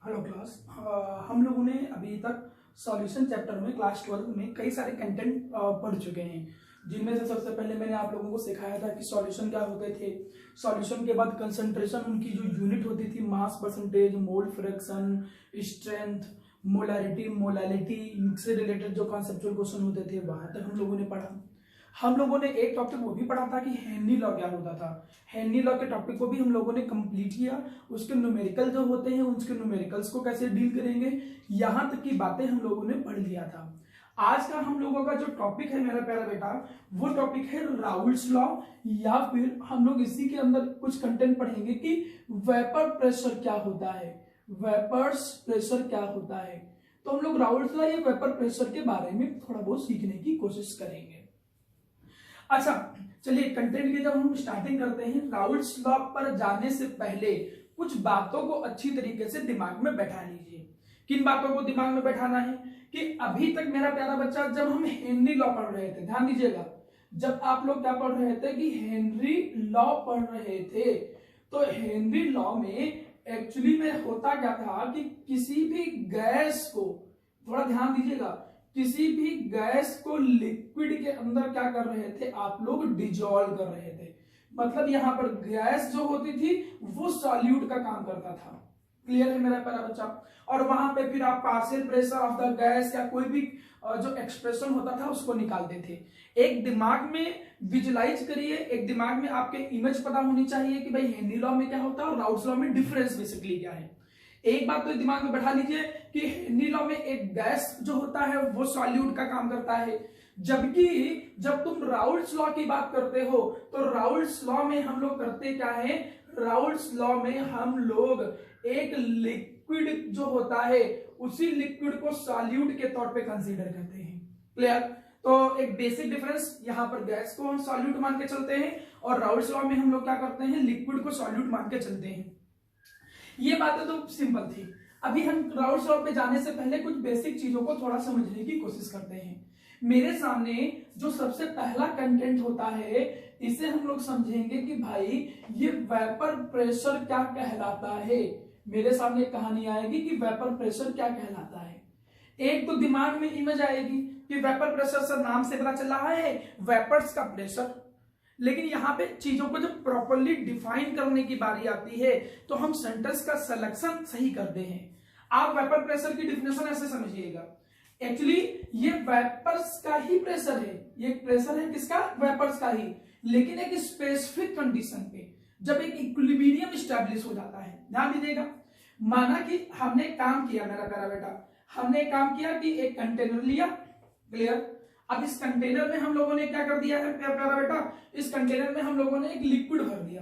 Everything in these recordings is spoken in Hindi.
Hello class. हम लोगों ने अभी तक सॉल्यूशन चैप्टर में क्लास 12 में कई सारे कंटेंट पढ़ चुके हैं, जिनमें से सबसे पहले मैंने आप लोगों को सिखाया था कि सॉल्यूशन क्या होते थे। सॉल्यूशन के बाद कंसंट्रेशन, उनकी जो यूनिट होती थी, mass percentage, mole fraction, strength, molarity, molality, से रिलेटेड जो कॉन्सेप्चुअल क्वेश्चन होते थे वहां तक हम लोगों ने पढ़ा। हम लोगों ने एक टॉपिक वो भी पढ़ा था कि हेनरी लॉ क्या होता था। हेनरी लॉ के टॉपिक को भी हम लोगों ने कंप्लीट किया। उसके न्यूमेरिकल जो होते हैं, उसके न्यूमेरिकल्स को कैसे डील करेंगे, यहां तक की बातें हम लोगों ने पढ़ लिया था। आज का हम लोगों का जो टॉपिक है मेरा प्यारा बेटा, वो टॉपिक है राउल्ट्स लॉ, या फिर हम लोग इसी के अंदर कुछ कंटेंट पढ़ेंगे कि वेपर प्रेशर क्या होता है, वेपर्स प्रेशर क्या होता है। तो हम लोग राउल्ट्स लॉ या वेपर प्रेशर के बारे में थोड़ा बहुत सीखने की कोशिश करेंगे। अच्छा, चलिए कंटेंट की जब हम स्टार्टिंग करते हैं, राउल्ट्स लॉ पर जाने से पहले कुछ बातों को अच्छी तरीके से दिमाग में बैठा लीजिए। किन बातों को दिमाग में बैठाना है कि अभी तक मेरा प्यारा बच्चा, जब हम हेनरी लॉ पढ़ रहे थे, ध्यान दीजिएगा, जब आप लोग क्या पढ़ रहे थे कि हेनरी लॉ पढ़ रहे थे, तो हेनरी लॉ में एक्चुअली में होता क्या था कि किसी भी गैस को, थोड़ा ध्यान दीजिएगा, किसी भी गैस को लिक्विड के अंदर क्या कर रहे थे आप लोग, डिजोल्व कर रहे थे। मतलब यहां पर गैस जो होती थी वो सॉल्यूट का काम करता था। क्लियर है मेरा प्यारा बच्चा। और वहां पे फिर आप partial pressure of the gas या कोई भी जो एक्सप्रेशन होता था उसको निकालते थे। एक दिमाग में विजुलाइज करिए, एक दिमाग में आपके इमेज पता होनी चाहिए कि भाई हेनरी लॉ में क्या होता है और राउल्ट्स लॉ में डिफरेंस बेसिकली क्या है। एक बात तो दिमाग में बैठा लीजिए कि हेनरी लॉ में एक गैस जो होता है वो सॉल्यूट का काम करता है, जबकि जब तुम राउल्ट्स लॉ की बात करते हो तो राउल्ट्स लॉ में हम लोग करते क्या है, राउल्ट्स लॉ में हम लोग एक लिक्विड जो होता है उसी लिक्विड को सॉल्यूट के तौर पे कंसीडर करते हैं। क्लियर? तो एक बेसिक डिफरेंस, यहां पर गैस को हम सॉल्यूट मान के चलते हैं और राउल्ट्स लॉ में हम लोग क्या करते हैं, लिक्विड को सॉल्यूट मान के चलते हैं। ये बातें तो सिंपल थी। अभी हम राउल्ट्स लॉ पे जाने से पहले कुछ बेसिक चीजों को थोड़ा समझने की कोशिश करते हैं। मेरे सामने जो सबसे पहला कंटेंट होता है, इसे हम लोग समझेंगे कि भाई ये वेपर प्रेशर क्या कहलाता है। मेरे सामने कहानी आएगी कि वेपर प्रेशर क्या कहलाता है। एक तो दिमाग में इमेज आएगी कि वेपर प्रेशर, सर नाम से पता चल रहा है वेपर्स का प्रेशर, लेकिन यहां पे चीजों को जब प्रॉपर्ली डिफाइन करने की बारी आती है तो हम सेंटेंस का सिलेक्शन सही करते हैं। आप वेपर प्रेशर की डिफिनेशन ऐसे समझिएगा, एक्चुअली ये वेपर्स का ही प्रेशर है, ये प्रेशर है किसका, वेपर्स का ही, लेकिन एक स्पेसिफिक कंडीशन पे, जब एक इक्विलिब्रियम स्टैब्लिश हो जाता है। ध्यान दीजिएगा, माना कि हमने काम किया मेरा प्यारा बेटा, हमने काम किया कि एक कंटेनर लिया। क्लियर? अब इस कंटेनर में हम लोगों ने क्या कर दिया है प्यारा बेटा, इस कंटेनर में हम लोगों ने एक लिक्विड भर दिया।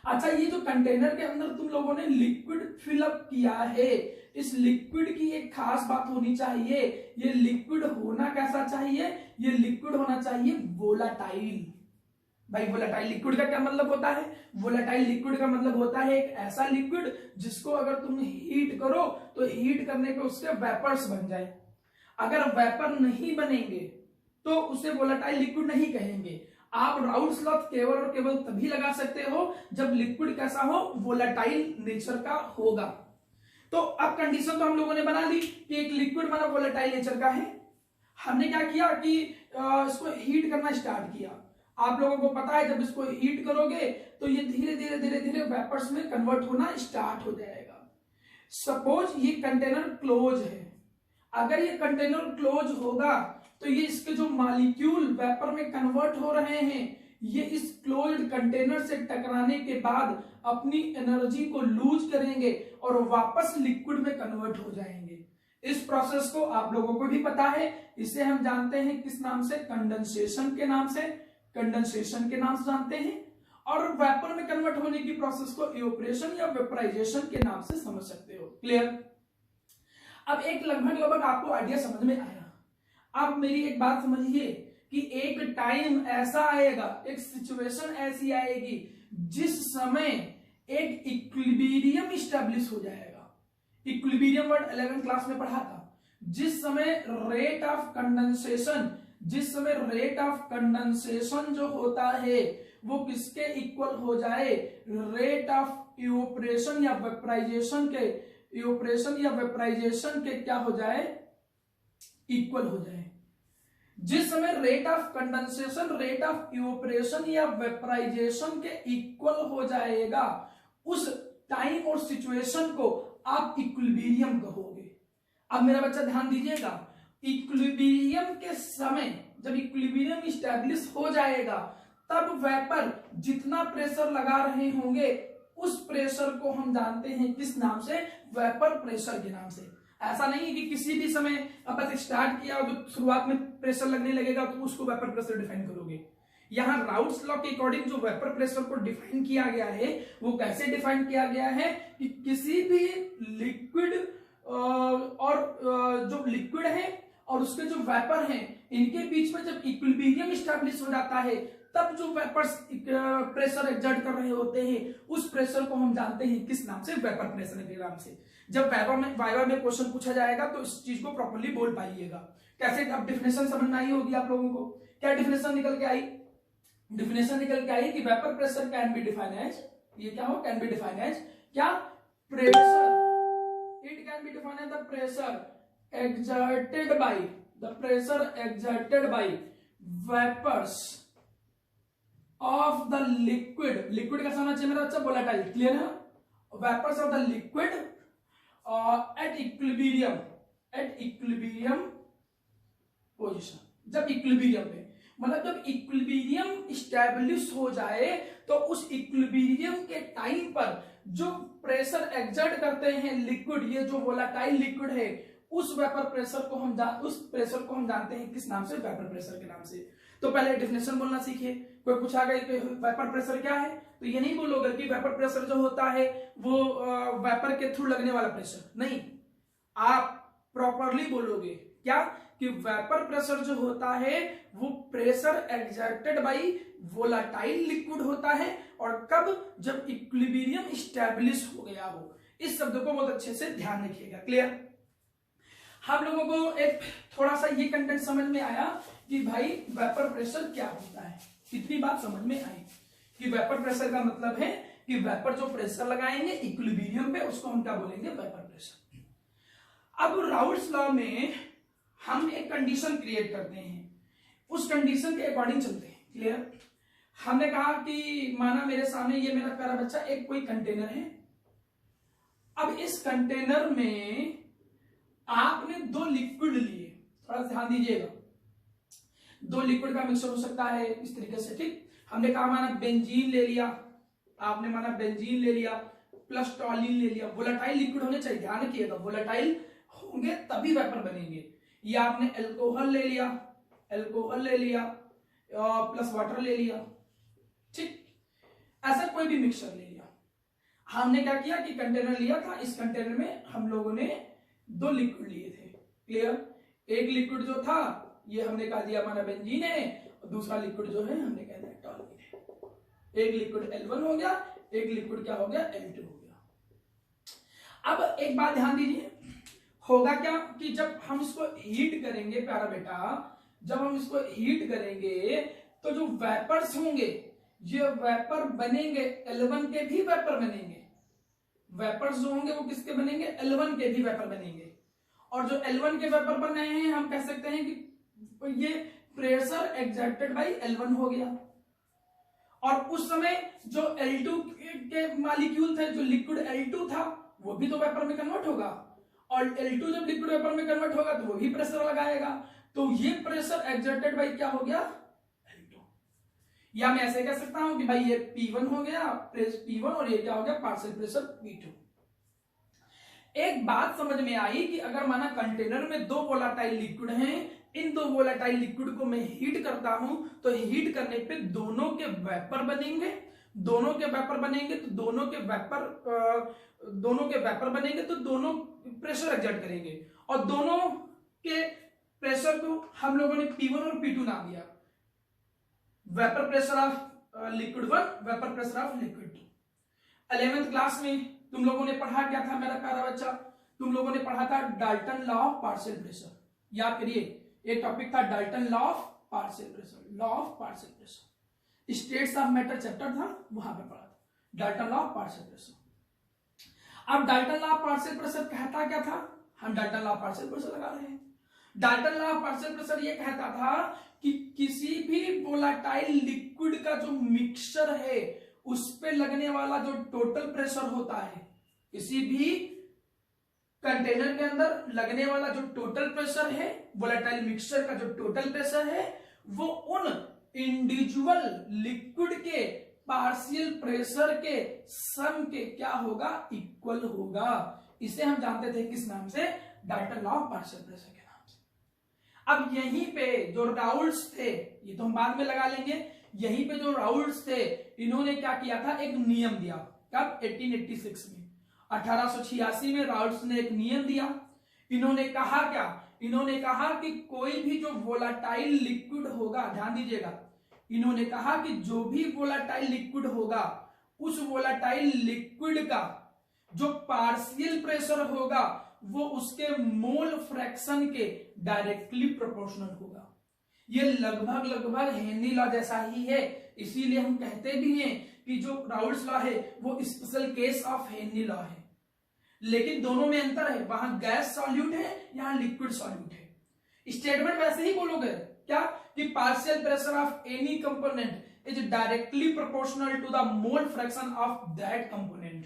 अच्छा, ये जो कंटेनर के अंदर तुम लोगों ने लिक्विड फिलअप किया है, इस लिक्विड की एक खास बात होनी चाहिए, ये लिक्विड होना कैसा चाहिए, ये लिक्विड होना चाहिए वोलाटाइल। भाई वोलाटाइल लिक्विड का क्या मतलब होता है, वोलाटाइल लिक्विड का मतलब होता है एक ऐसा लिक्विड जिसको अगर तुम हीट करो तो हीट करने पे उसके वेपर्स बन जाए। अगर वेपर नहीं बनेंगे तो उसे वोलेटाइल लिक्विड नहीं कहेंगे। आप राउल्ट्स लॉ केवल और केवल तभी लगा सकते हो जब लिक्विड कैसा हो, वोलेटाइल नेचर का होगा। तो अब कंडीशन तो हम लोगों ने बना ली कि एक लिक्विड बना वोलेटाइल नेचर का है। हमने क्या किया कि इसको हीट करना स्टार्ट किया। आप लोगों को पता है जब इसको हीट करोगे तो ये धीरे धीरे धीरे धीरे वेपर्स में कन्वर्ट होना स्टार्ट हो जाएगा। सपोज ये कंटेनर क्लोज है, अगर ये कंटेनर क्लोज होगा तो ये इसके जो मॉलिक्यूल वेपर में कन्वर्ट हो रहे हैं, ये इस क्लोज्ड कंटेनर से टकराने के बाद अपनी एनर्जी को लूज करेंगे और वापस लिक्विड में कन्वर्ट हो जाएंगे। इस प्रोसेस को आप लोगों को भी पता है, इसे हम जानते हैं किस नाम से, कंडेंसेशन के नाम से, कंडेंसेशन के नाम से जानते हैं। और वेपर में कन्वर्ट होने की प्रोसेस को इवेपोरेशन या वेपराइजेशन के नाम से समझ सकते हो। क्लियर? अब एक लगभग आपको आइडिया समझ में आया। अब मेरी एक बात समझिए कि एक टाइम ऐसा आएगा, एक सिचुएशन ऐसी आएगी जिस समय एक इक्विलिब्रियम स्टैब्लिश हो जाएगा। इक्विलिब्रियम वर्ड 11th क्लास में पढ़ा था। जिस समय रेट ऑफ कंडेंसेशन, जिस समय रेट ऑफ कंडेंसेशन जो होता है वो किसके इक्वल हो जाए, रेट ऑफ इवेपोरेशन या वेपराइजेशन के इवोपरेशन या वेपराइजेशन के क्या हो जाए, इक्वल हो जाए। जिस समय rate of condensation rate of evaporation या वेपराइजेशन के इक्वल हो जाएगा, उस टाइम और सिचुएशन को आप इक्विलिब्रियम कहोगे। अब मेरा बच्चा ध्यान दीजिएगा, इक्विलिब्रियम के समय जब इक्विलिब्रियम स्टैब्लिश हो जाएगा, तब वेपर जितना प्रेशर लगा रहे होंगे उस प्रेशर को हम जानते हैं किस नाम से, वेपर प्रेशर के नाम से। ऐसा नहीं है कि किसी भी समय अपन स्टार्ट किया और जो शुरुआत में प्रेशर लगने लगेगा तो उसको वेपर प्रेशर डिफाइन करोगे। यहां राउट्स लॉ के अकॉर्डिंग जो वेपर प्रेशर को डिफाइन किया गया है वो कैसे डिफाइन किया गया है कि किसी भी लिक्विड और जो लिक्विड है और उसके जो वेपर हैं, इनके बीच में जब इक्विलिब्रियम स्टैब्लिश हो जाता है, तब जो वेपर्स प्रेशर एक्सर्ट कर रहे होते हैं उस प्रेशर को हम जानते हैं किस नाम से, वेपर प्रेशर के नाम से। जब वाइवा में क्वेश्चन पूछा जाएगा तो इस चीज को प्रॉपर्ली बोल पाइएगा। कैसे, अब डिफिनेशन समझ में आई होगी आप लोगों को। क्या डिफिनेशन निकल के आई, डिफिनेशन निकल के आई कि vapour pressure can be defined as, ये क्या हो, कैन बी डिफाइंड एज क्या, pressure, it can be defined as the pressure exerted by vapors of the liquid का समझना चाहिए मेरा बच्चा, वोलेटाइल, क्लियर है। vapors of the liquid at equilibrium position, जब इक्विलिब्रियम पे, मतलब जब इक्विलिब्रियम स्टैब्लिश हो जाए तो उस इक्विलिब्रियम के टाइम पर जो प्रेशर एक्सर्ट करते हैं लिक्विड, ये जो वोलेटाइल लिक्विड है, उस वेपर प्रेशर को हम जानते हैं किस नाम से, वेपर प्रेशर के नाम से। तो पहले डेफिनेशन बोलना सीखिए। कोई पूछा गया कि वेपर प्रेशर क्या है, तो ये नहीं बोलोगे कि वेपर प्रेशर जो होता है वो वेपर के थ्रू लगने वाला प्रेशर, नहीं, आप प्रॉपरली बोलोगे क्या कि वेपर प्रेशर जो होता है वो pressure exerted bye volatile liquid होता है, और कब, जब इक्विलिब्रियम स्टैब्लिश हो गया हो। इस शब्द को बहुत अच्छे से ध्यान रखिएगा, क्लियर। हम लोगों को एक थोड़ा सा ये कंटेंट समझ में आया कि भाई वेपर प्रेशर क्या होता है, इतनी बात समझ में आई कि वेपर प्रेशर का मतलब है कि वेपर जो प्रेशर लगाएंगे इक्विलिब्रियम पे, उसको हम क्या बोलेंगे, वेपर प्रेशर। अब राउट्स लॉ में हम एक कंडीशन क्रिएट करते हैं, उस कंडीशन के अकॉर्डिंग चलते हैं, क्लियर। हमने कहा कि माना मेरे सामने ये मेरा प्यारा बच्चा एक कोई कंटेनर है। अब इस कंटेनर में आपने दो लिक्विड लिए, थोड़ा ध्यान दीजिएगा, दो लिक्विड का मिक्सचर हो सकता है इस तरीके से, ठीक। हमने कहा माना बेंजीन ले लिया, आपने माना बेंजीन ले लिया प्लस टॉलिन ले लिया। वोलेटाइल लिक्विड होने चाहिए, ध्यान रखिएगा, वोलेटाइल होंगे तभी वेपर बनेंगे। या आपने अल्कोहल ले लिया प्लस वाटर ले लिया, ठीक, ऐसा कोई भी मिक्सचर ले लिया। हमने क्या किया कि कंटेनर लिया था, इस कंटेनर में हम लोगों ने दो लिक्विड लिए थे, क्लियर। एक लिक्विड जो था ये हमने कहा दिया हमारा बेंजीन है, और दूसरा लिक्विड जो है हमने कह दिया टॉलिन है। एक लिक्विड L1 हो गया, एक लिक्विड क्या हो गया, L2 हो गया। अब एक बात ध्यान दीजिए, होगा क्या कि जब हम इसको हीट करेंगे प्यारा बेटा, जब हम इसको हीट करेंगे तो जो वेपर्स होंगे, ये वेपर बनेंगे, L1 के भी वेपर बनेंगे। वेपर्स जो होंगे वो किसके बनेंगे, L1 के भी वेपर बनेंगे। और जो L1 के वेपर बन रहे हैं, हम कह सकते हैं कि ये प्रेशर एक्सर्टेड बाय L1 हो गया। और उस समय जो L2 के मॉलिक्यूल थे, जो लिक्विड L2 था, वो भी तो वेपर में कन्वर्ट होगा, और L2 जब लिक्विड वेपर में कन्वर्ट होगा तो वो भी प्रेशर लगाएगा। तो ये प्रेशर एक्सर्टेड बाय क्या हो गया, L2। या मैं ऐसे कह सकता हूं कि भाई ये P1 हो गया, P1, और ये क्या हो गया, पार्शियल प्रेशर P2। एक बात समझ में आई कि अगर माना कंटेनर में दो वोलेटाइल लिक्विड हैं, इन दो वोलेटाइल लिक्विड को मैं हीट करता हूं, तो हीट करने पे दोनों के वेपर बनेंगे, तो दोनों के वेपर बनेंगे तो दोनों प्रेशर एक्सर्ट करेंगे, और दोनों के प्रेशर को हम लोगों ने P1 और P2 नाम दिया। Vapour pressure of liquid 1, vapour pressure of liquid 2। 11th class में तुम लोगों ने पढ़ा क्या था मेरा प्यारा बच्चा, तुम लोगों ने पढ़ा था Dalton law of partial pressure. याद करिए, एक टॉपिक था Dalton law of partial pressure, states of matter chapter था, वहां पे पढ़ा था Dalton law of partial pressure. अब Dalton law of partial pressure कहता क्या था, हम Dalton law of partial pressure लगा रहे हैं। Dalton law of partial pressure ये कहता था कि किसी भी वोलाटाइल लिक्विड का जो मिक्सचर है उस पे लगने वाला जो टोटल प्रेशर होता है, किसी भी कंटेनर के अंदर लगने वाला जो टोटल प्रेशर है, वोलाटाइल मिक्सचर का जो टोटल प्रेशर है, वो उन इंडिविजुअल लिक्विड के पार्शियल प्रेशर के सम के क्या होगा, इक्वल होगा। इसे हम जानते थे किस नाम से, Dalton law of partial pressure के नाम से। अब यहीं पे जो राउल्ट्स थे, ये तो हम बाद में लगा लेंगे, यहीं पे जो राउल्ट्स थे इन्होंने क्या किया था, एक नियम दिया। कब, 1886 में, 1886 में राउल्ट्स ने एक नियम दिया। इन्होंने कहा क्या, इन्होंने कहा कि कोई भी जो वोलाटाइल लिक्विड होगा, ध्यान दीजिएगा, इन्होंने कहा कि जो भी वोलाटाइल लिक्विड होगा उस वोलाटाइल लिक्विड का जो पार्शियल प्रेशर होगा वो उसके मोल फ्रैक्शन के डायरेक्टली प्रोपोर्शनल होगा। ये लगभग लगभग हेनरी लॉ जैसा ही है, इसीलिए हम कहते भी हैं कि जो राउल्ट्स लॉ है वो special case of Henry law है। लेकिन दोनों में अंतर है, वहां गैस सॉल्यूट है, यहां लिक्विड सॉल्यूट है। स्टेटमेंट वैसे ही बोलोगे क्या कि partial pressure of any component is directly proportional to the mole fraction of that component.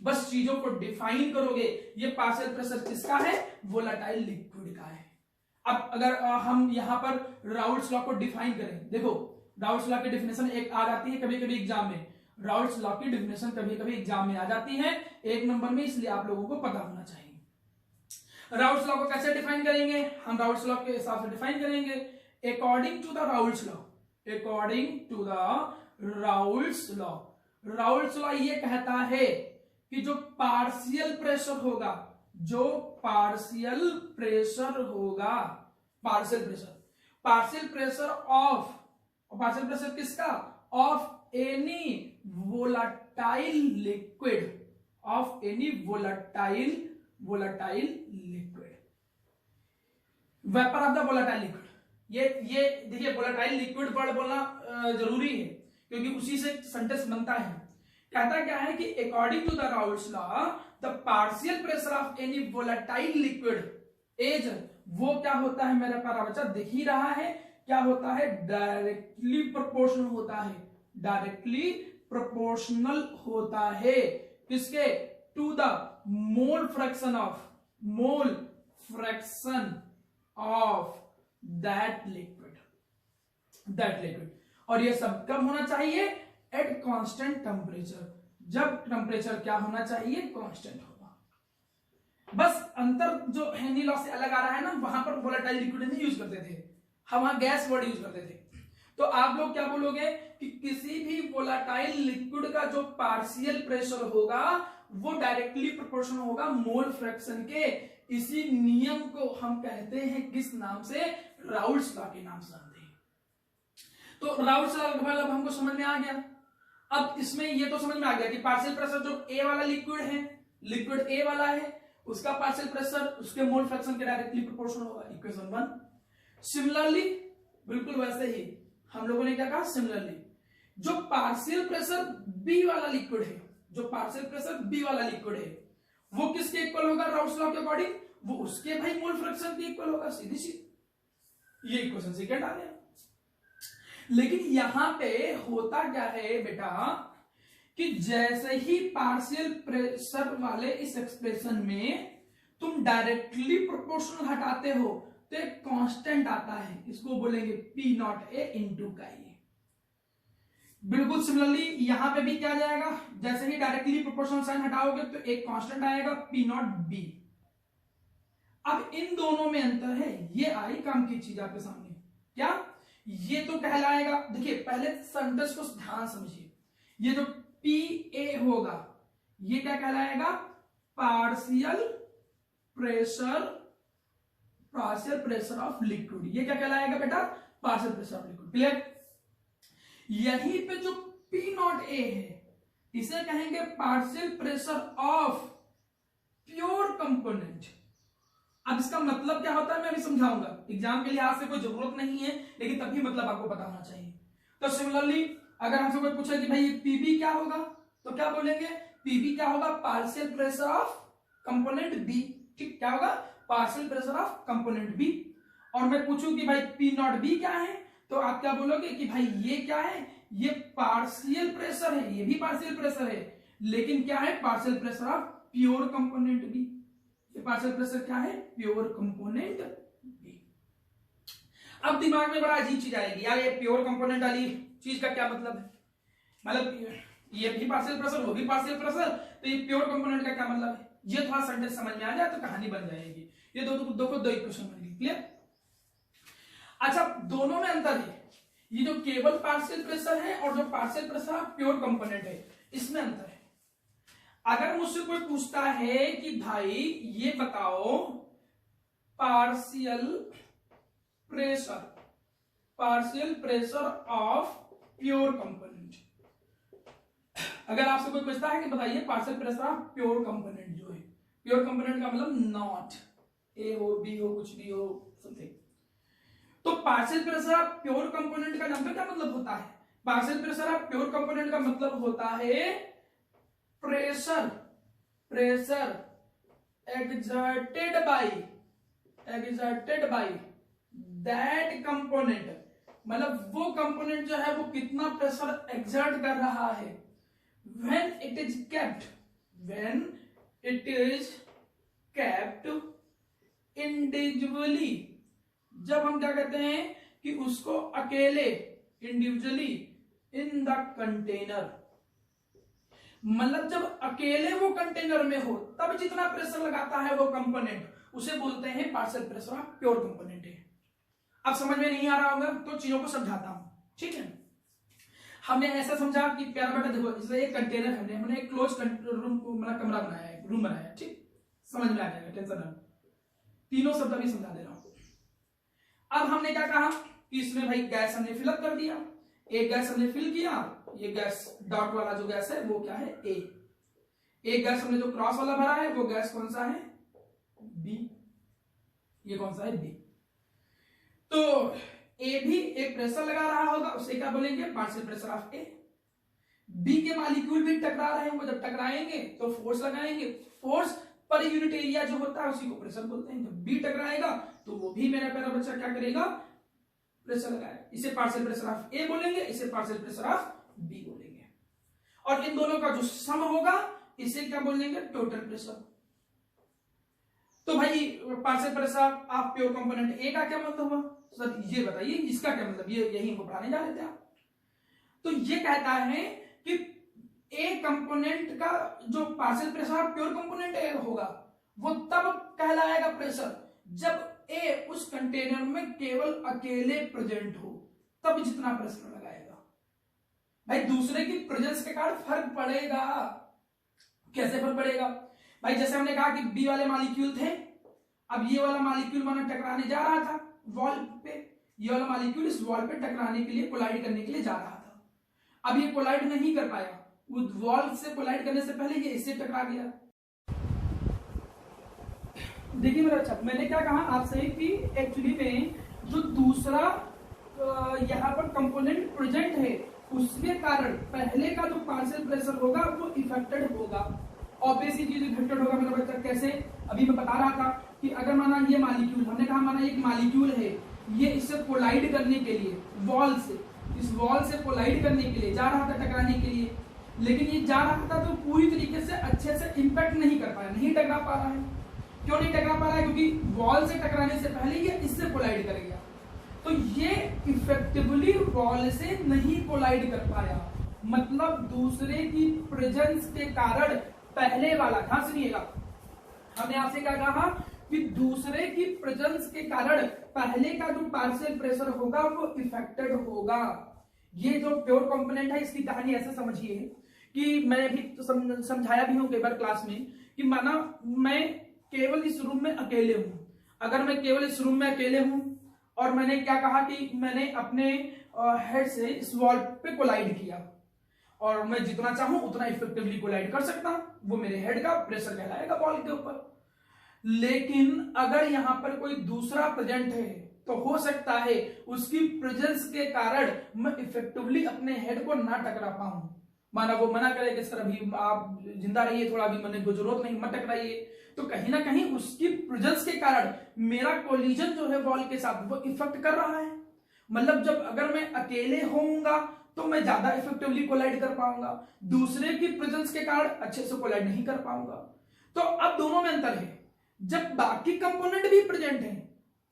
बस चीजों को डिफाइन करोगे, ये पार्शियल प्रेशर किसका है, वोलाटाइल लिक्विड का है। अब अगर हम यहां पर राउल्ट्स लॉ को डिफाइन करें, देखो राउल्ट्स लॉ की डेफिनेशन एक आ जाती है कभी कभी एग्जाम में, राउल्ट्स लॉ की डेफिनेशन कभी कभी एग्जाम में आ जाती है 1 नंबर में, इसलिए आप लोगों को पता होना चाहिए। राउल्ट्स लॉ को कैसे डिफाइन करेंगे, हम राउल्ट्स लॉ के हिसाब से डिफाइन करेंगे according to the Raoult's law. According to the Raoult's law, Raoult's law ये कहता है कि जो पार्शियल प्रेशर होगा, जो पार्शियल प्रेशर होगा, partial pressure of, partial pressure किसका, of any volatile liquid, of any volatile liquid, vapour of the volatile liquid. ये देखिए वोलाटाइल लिक्विड वर्ड बोलना जरूरी है क्योंकि उसी से सेंटेंस बनता है। कहता क्या है कि according to the Raoult's law the partial pressure of any volatile liquid is, वो क्या होता है मेरे प्यारा बच्चा, दिख ही रहा है, क्या होता है, डायरेक्टली प्रोपोर्शनल होता है, डायरेक्टली प्रोपोर्शनल होता है किसके, to the mole fraction of that liquid. और ये सब कब होना चाहिए, एट कांस्टेंट टेम्परेचर, जब टेम्परेचर क्या होना चाहिए, कांस्टेंट होगा। बस अंतर जो हेनरी लॉ से अलग आ रहा है ना, वहां पर वोलेटाइल लिक्विड नहीं यूज करते थे, हम वहां गैस वर्ड यूज करते थे। तो आप लोग क्या बोलोगे कि किसी भी वोलेटाइल लिक्विड का जो पार्शियल प्रेशर होगा वो डायरेक्टली प्रोपोर्शनल होगा मोल फ्रैक्शन के। इसी नियम को हम कहते हैं किस नाम से, राउल्ट्स लॉ के नाम से जानते हैं। तो राउल्ट्स लॉ मतलब हमको समझ में आ गया। अब इसमें ये तो समझ में आ गया कि पार्शियल प्रेशर जो ए वाला लिक्विड है, लिक्विड ए वाला है, उसका पार्शियल प्रेशर उसके मोल फ्रैक्शन के डायरेक्टली प्रोपोर्शनल होगा, इक्वेशन 1। सिमिलरली बिल्कुल वैसे ही हम लोगों ने क्या कहा, सिमिलरली जो पार्शियल प्रेशर बी वाला लिक्विड है, जो पार्शियल प्रेशर बी वाला लिक्विड है वो किसके इक्वल होगा, राउल्ट्स लॉ के अकॉर्डिंग, वो उसके भाई मोल फ्रैक्शन के इक्वल होगा, सीधी सी। ये इक्वेशन सेकंड आ गया। लेकिन यहां पे होता क्या है बेटा कि जैसे ही पार्शियल प्रेशर वाले इस एक्सप्रेशन में तुम डायरेक्टली प्रोपोर्शनल हटाते हो तो एक कांस्टेंट आता है, इसको बोलेंगे पी नॉट ए इंटू का ए। बिल्कुल सिमिलरली यहां पे भी क्या जाएगा, जैसे ही डायरेक्टली प्रोपोर्शनल साइन हटाओगे तो एक कांस्टेंट आएगा पी नॉट बी। अब इन दोनों में अंतर है, ये आई काम की चीज आपके सामने, क्या ये तो कहलाएगा, देखिए पहले सेंटेंस को ध्यान समझिए, ये जो पी ए होगा ये क्या कहलाएगा, पार्शियल प्रेशर ऑफ लिक्विड। ये क्या कहलाएगा बेटा, partial pressure of liquid. Clear. यहीं पे जो पी नॉट ए है इसे कहेंगे partial pressure of pure component. अब इसका मतलब क्या होता है मैं अभी समझाऊंगा, एग्जाम के लिहाज से कोई जरूरत नहीं है लेकिन तभी मतलब आपको पता होना चाहिए। तो सिमिलरली अगर हमसे कोई पूछे कि भाई पीबी क्या होगा तो क्या बोलेंगे, पीबी क्या होगा, partial pressure of component B. ठीक, क्या होगा, partial pressure of component B. और मैं पूछूं कि भाई पी नॉट बी क्या है, तो आप क्या बोलोगे कि भाई ये क्या है, ये पार्शियल प्रेशर है, ये भी पार्शियल प्रेशर है, लेकिन क्या है, partial pressure of pure component B. ये पार्शियल प्रेशर क्या है, प्योर कंपोनेंट बी। अब दिमाग में बड़ा अजीब चीज आएगी यार, ये प्योर कंपोनेंट वाली चीज का क्या मतलब है, मतलब ये भी पार्शियल प्रेशर, वो भी पार्शियल प्रेशर, तो ये प्योर कंपोनेंट का क्या मतलब है, ये थोड़ा सेंटेंस समझ में आ जाए तो कहानी बन जाएगी। ये दो इक्वेशन बन गई, क्लियर। अच्छा, दोनों में अंतर है, ये जो केवल पार्शियल प्रेशर है और जो पार्शियल प्रेशर प्योर कंपोनेंट है, इसमें अंतर है। अगर मुझसे कोई पूछता है कि भाई ये बताओ partial pressure of pure component, अगर आपसे कोई पूछता है कि बताइए partial pressure of pure component जो है, प्योर कंपोनेंट का मतलब नॉट ए हो बी हो कुछ भी हो समथिंग, तो partial pressure of pure component का नाम क्या मतलब होता है, partial pressure of pure component का मतलब होता है pressure exerted by that component, मतलब वो कंपोनेंट जो है वो कितना प्रेशर एक्सर्ट कर रहा है, when it is kept individually, जब हम क्या कहते हैं कि उसको अकेले इंडिविजुअली इन द कंटेनर, मतलब जब अकेले वो कंटेनर में हो तब जितना प्रेशर लगाता है वो कंपोनेंट, उसे बोलते हैं partial pressure of pure component है। अब समझ में नहीं आ रहा होगा तो चीजों को समझाता हूं, ठीक है। हमने ऐसा समझा कि प्यारा बेटा देखो, जैसे एक कंटेनर हमने एक क्लोज रूम मतलब कमरा बनाया है, रूम बनाया है, ठीक, समझ में आ जाएगा, टेंशन ना, तीनों शब्द अभी समझा दे रहा हूं। अब हमने क्या कहा कि इसमें भाई गैस हमने फिलअप कर दिया, एक गैस हमने फिल किया, ये गैस डॉट वाला जो गैस है वो क्या है, ए। एक गैस हमने जो क्रॉस वाला भरा है वो गैस कौन सा है, बी। ये कौन सा है, बी। तो ए भी एक प्रेशर लगा रहा होगा, उसे क्या बोलेंगे, partial pressure of A. B के मॉलिक्यूल भी टकरा रहे होंगे, जब टकराएंगे तो फोर्स लगाएंगे, फोर्स पर यूनिट एरिया जो होता है उसी को प्रेशर बोलते हैं। जब बी टकराएगा तो वो भी मेरा प्यारा बच्चा क्या करेगा, प्रेशर लगाएगा। इसे पार्शियल प्रेशर ऑफ ए बोलेंगे, इसे पार्शियल प्रेशर ऑफ बी बोलेंगे, और इन दोनों का जो सम होगा इसे क्या बोलेंगे, टोटल प्रेशर। तो भाई partial pressure of pure component ए का क्या मतलब हुआ सर, ये बताइए इसका क्या मतलब, ये यही हमको पढ़ाने जा रहे थे आप। तो ये कहता है कि ए कंपोनेंट का जो partial pressure of pure component होगा वो तब कहलाएगा प्रेशर जब ए उस कंटेनर में केवल अकेले प्रेजेंट हो, तब जितना प्रेशर लगाएगा। भाई दूसरे की प्रेजेंस के कारण फर्क पड़ेगा। कैसे फर्क पड़ेगा भाई, जैसे हमने कहा कि बी वाले मॉलिक्यूल थे, अब ये वाला मॉलिक्यूल माना टकराने जा रहा था वॉल पे, ये वाला मॉलिक्यूल इस वॉल पे टकराने के लिए, कोलाइड करने के लिए जा रहा था। अब ये कोलाइड नहीं कर पाया, उस वॉल से कोलाइड करने से पहले ये इससे टकरा गया। देखिए मेरा अच्छा, मैंने क्या कहा आपसे कि एक्चुअली में जो दूसरा यहाँ पर कंपोनेंट प्रेजेंट है उसके कारण पहले का जो पार्शियल प्रेशर होगा वो इफेक्टेड होगा। ऑब्वियसली चीज इफेक्टेड होगा मेरा बच्चा, कैसे, अभी मैं बता रहा था कि अगर माना ये मॉलिक्यूल, हमने कहा माना एक मॉलिक्यूल है, ये इससे कोलाइड करने के लिए वॉल से, इस वॉल से कोलाइड करने के लिए जा रहा था, टकराने के लिए, लेकिन ये जा रहा था तो पूरी तरीके से अच्छे से इंपैक्ट नहीं कर पाया, नहीं टकरा पा रहा है। क्यों नहीं टकरा पा रहा है, क्योंकि वॉल से टकराने से पहले ये इससे कोलाइड कर गया, तो ये इफेक्टिवली वॉल से नहीं कोलाइड कर पाया, मतलब दूसरे की प्रेजेंस के कारण पहले वाला, ध्यान सुनिएगा, हमने आपसे क्या कहा कि दूसरे की प्रेजेंस के कारण पहले का जो पार्शियल प्रेशर होगा वो इफेक्टेड होगा। ये जो प्योर कंपोनेंट है इसकी कहानी ऐसे समझिए कि मैंने भी तो समझाया भी हूं कई बार क्लास में कि माना मैं केवल इस रूम में अकेले हूं, अगर मैं केवल इस रूम में अकेले हूं और मैंने क्या कहा कि मैंने अपने हेड से इस वॉल पे कोलाइड किया और मैं जितना चाहूं उतना इफेक्टिवली कोलाइड कर सकता हूं, वो मेरे हेड का प्रेशर कहलाएगा वॉल के ऊपर। लेकिन अगर यहां पर कोई दूसरा प्रेजेंट है तो हो सकता है उसकी प्रेजेंस के कारण मैं इफेक्टिवली अपने हेड को ना टकरा पाऊं, माना वो मना करे कि सर अभी आप जिंदा रहिए, थोड़ा अभी मन को जरूरत नहीं, मत टकराइए, तो कहीं ना कहीं उसकी प्रेजेंस के कारण मेरा कोलिजन जो है वॉल के साथ वो इफेक्ट कर रहा है। मतलब जब अगर मैं अकेले होऊंगा तो मैं ज्यादा इफेक्टिवली कोलाइड कर पाऊंगा, दूसरे की प्रेजेंस के कारण अच्छे से कोलाइड नहीं कर पाऊंगा। तो अब दोनों में अंतर है, जब बाकी कंपोनेंट भी प्रेजेंट है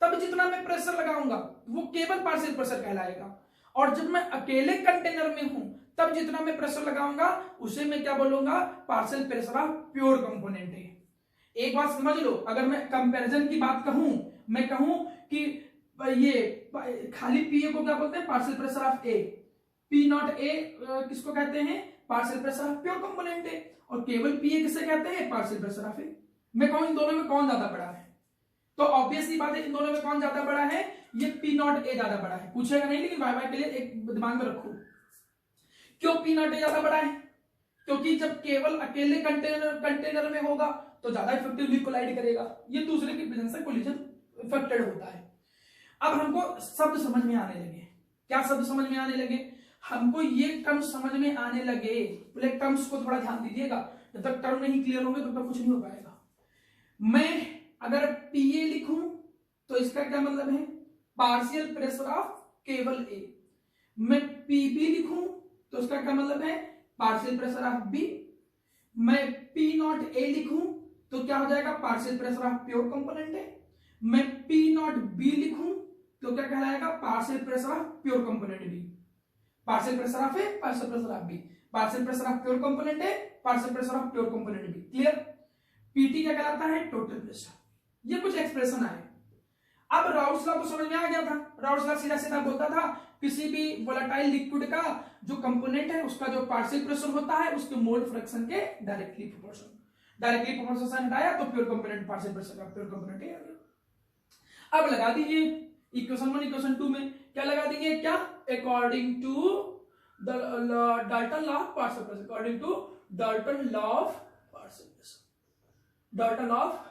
तब जितना मैं प्रेशर लगाऊंगा वो केवल पार्शियल प्रेशर कहलाएगा, और जब मैं अकेले कंटेनर में हूं तब जितना मैं प्रेशर लगाऊंगा उसे मैं क्या बोलूंगा, partial pressure of pure component है। एक बात समझ लो, अगर मैं कंपैरिजन की बात कहूं, मैं कहूं कि ये खाली पीए को क्या बोलते हैं, partial pressure of A, P naught ए किसको कहते हैं, partial pressure of pure component है, और केवल पीए किसे कहते हैं, पार्शियल प्रेशर ऑफ ए। मैं कहूं इन दोनों में कौन ज्यादा बड़ा है, तो ऑब्वियसली बात है इन दोनों में कौन ज्यादा बड़ा है, ये पी नॉट ए ज्यादा बड़ा है। पूछेगा नहीं, लेकिन वाई वाई के लिए एक दिमाग में रखो, क्यों पी नॉट ए ज्यादा बड़ा है, क्योंकि जब केवल अकेले कंटेनर में होगा तो ज्यादा इफेक्टिवली कोलाइड करेगा, ये दूसरे की प्रेजेंस से कोलिजन इफेक्टेड होता है। अब हमको शब्द समझ में आने लगे, क्या शब्द समझ में आने लगे, हमको ये टर्म समझ में आने लगे। पहले टर्म्स को थोड़ा ध्यान दीजिएगा, जब तक टर्म नहीं क्लियर होंगे तब तक कुछ नहीं हो पाएगा। मैं अगर पीए लिखूं तो इसका क्या मतलब है, पार्शियल प्रेशर ऑफ केवल ए। मैं पीबी लिखूं तो इसका क्या मतलब है, पार्शियल प्रेशर ऑफ बी। मैं पी नॉट ए लिखूं तो क्या हो जाएगा, partial pressure of pure component है। मैं पी नॉट बी लिखूं तो क्या कहलाएगा, partial pressure of pure component B. Partial pressure of A, partial pressure of B, partial pressure of pure component A, partial pressure of pure component B. Clear. PT क्या कहलाता है, टोटल प्रेशर। ये कुछ एक्सप्रेशन आए। अब राउल्स लॉ तो समझ में आ गया था। राउल्स लॉ सीधा सीधा बोलता था किसी भी वोलेटाइल लिक्विड का जो कंपोनेंट है उसका जो पार्शियल प्रेशर होता है उसके मोल फ्रैक्शन के डायरेक्टली प्रोपोर्शनल से हटाया तो प्योर कंपोनेंट पार्शियल प्रेशर का प्योर कंपोनेंट आ गया। अब लगा दीजिए इक्वेशन 1 इक्वेशन 2 में क्या लगा देंगे, क्या, according to the Dalton law of partial pressure, according to Dalton law of partial pressure, Dalton law of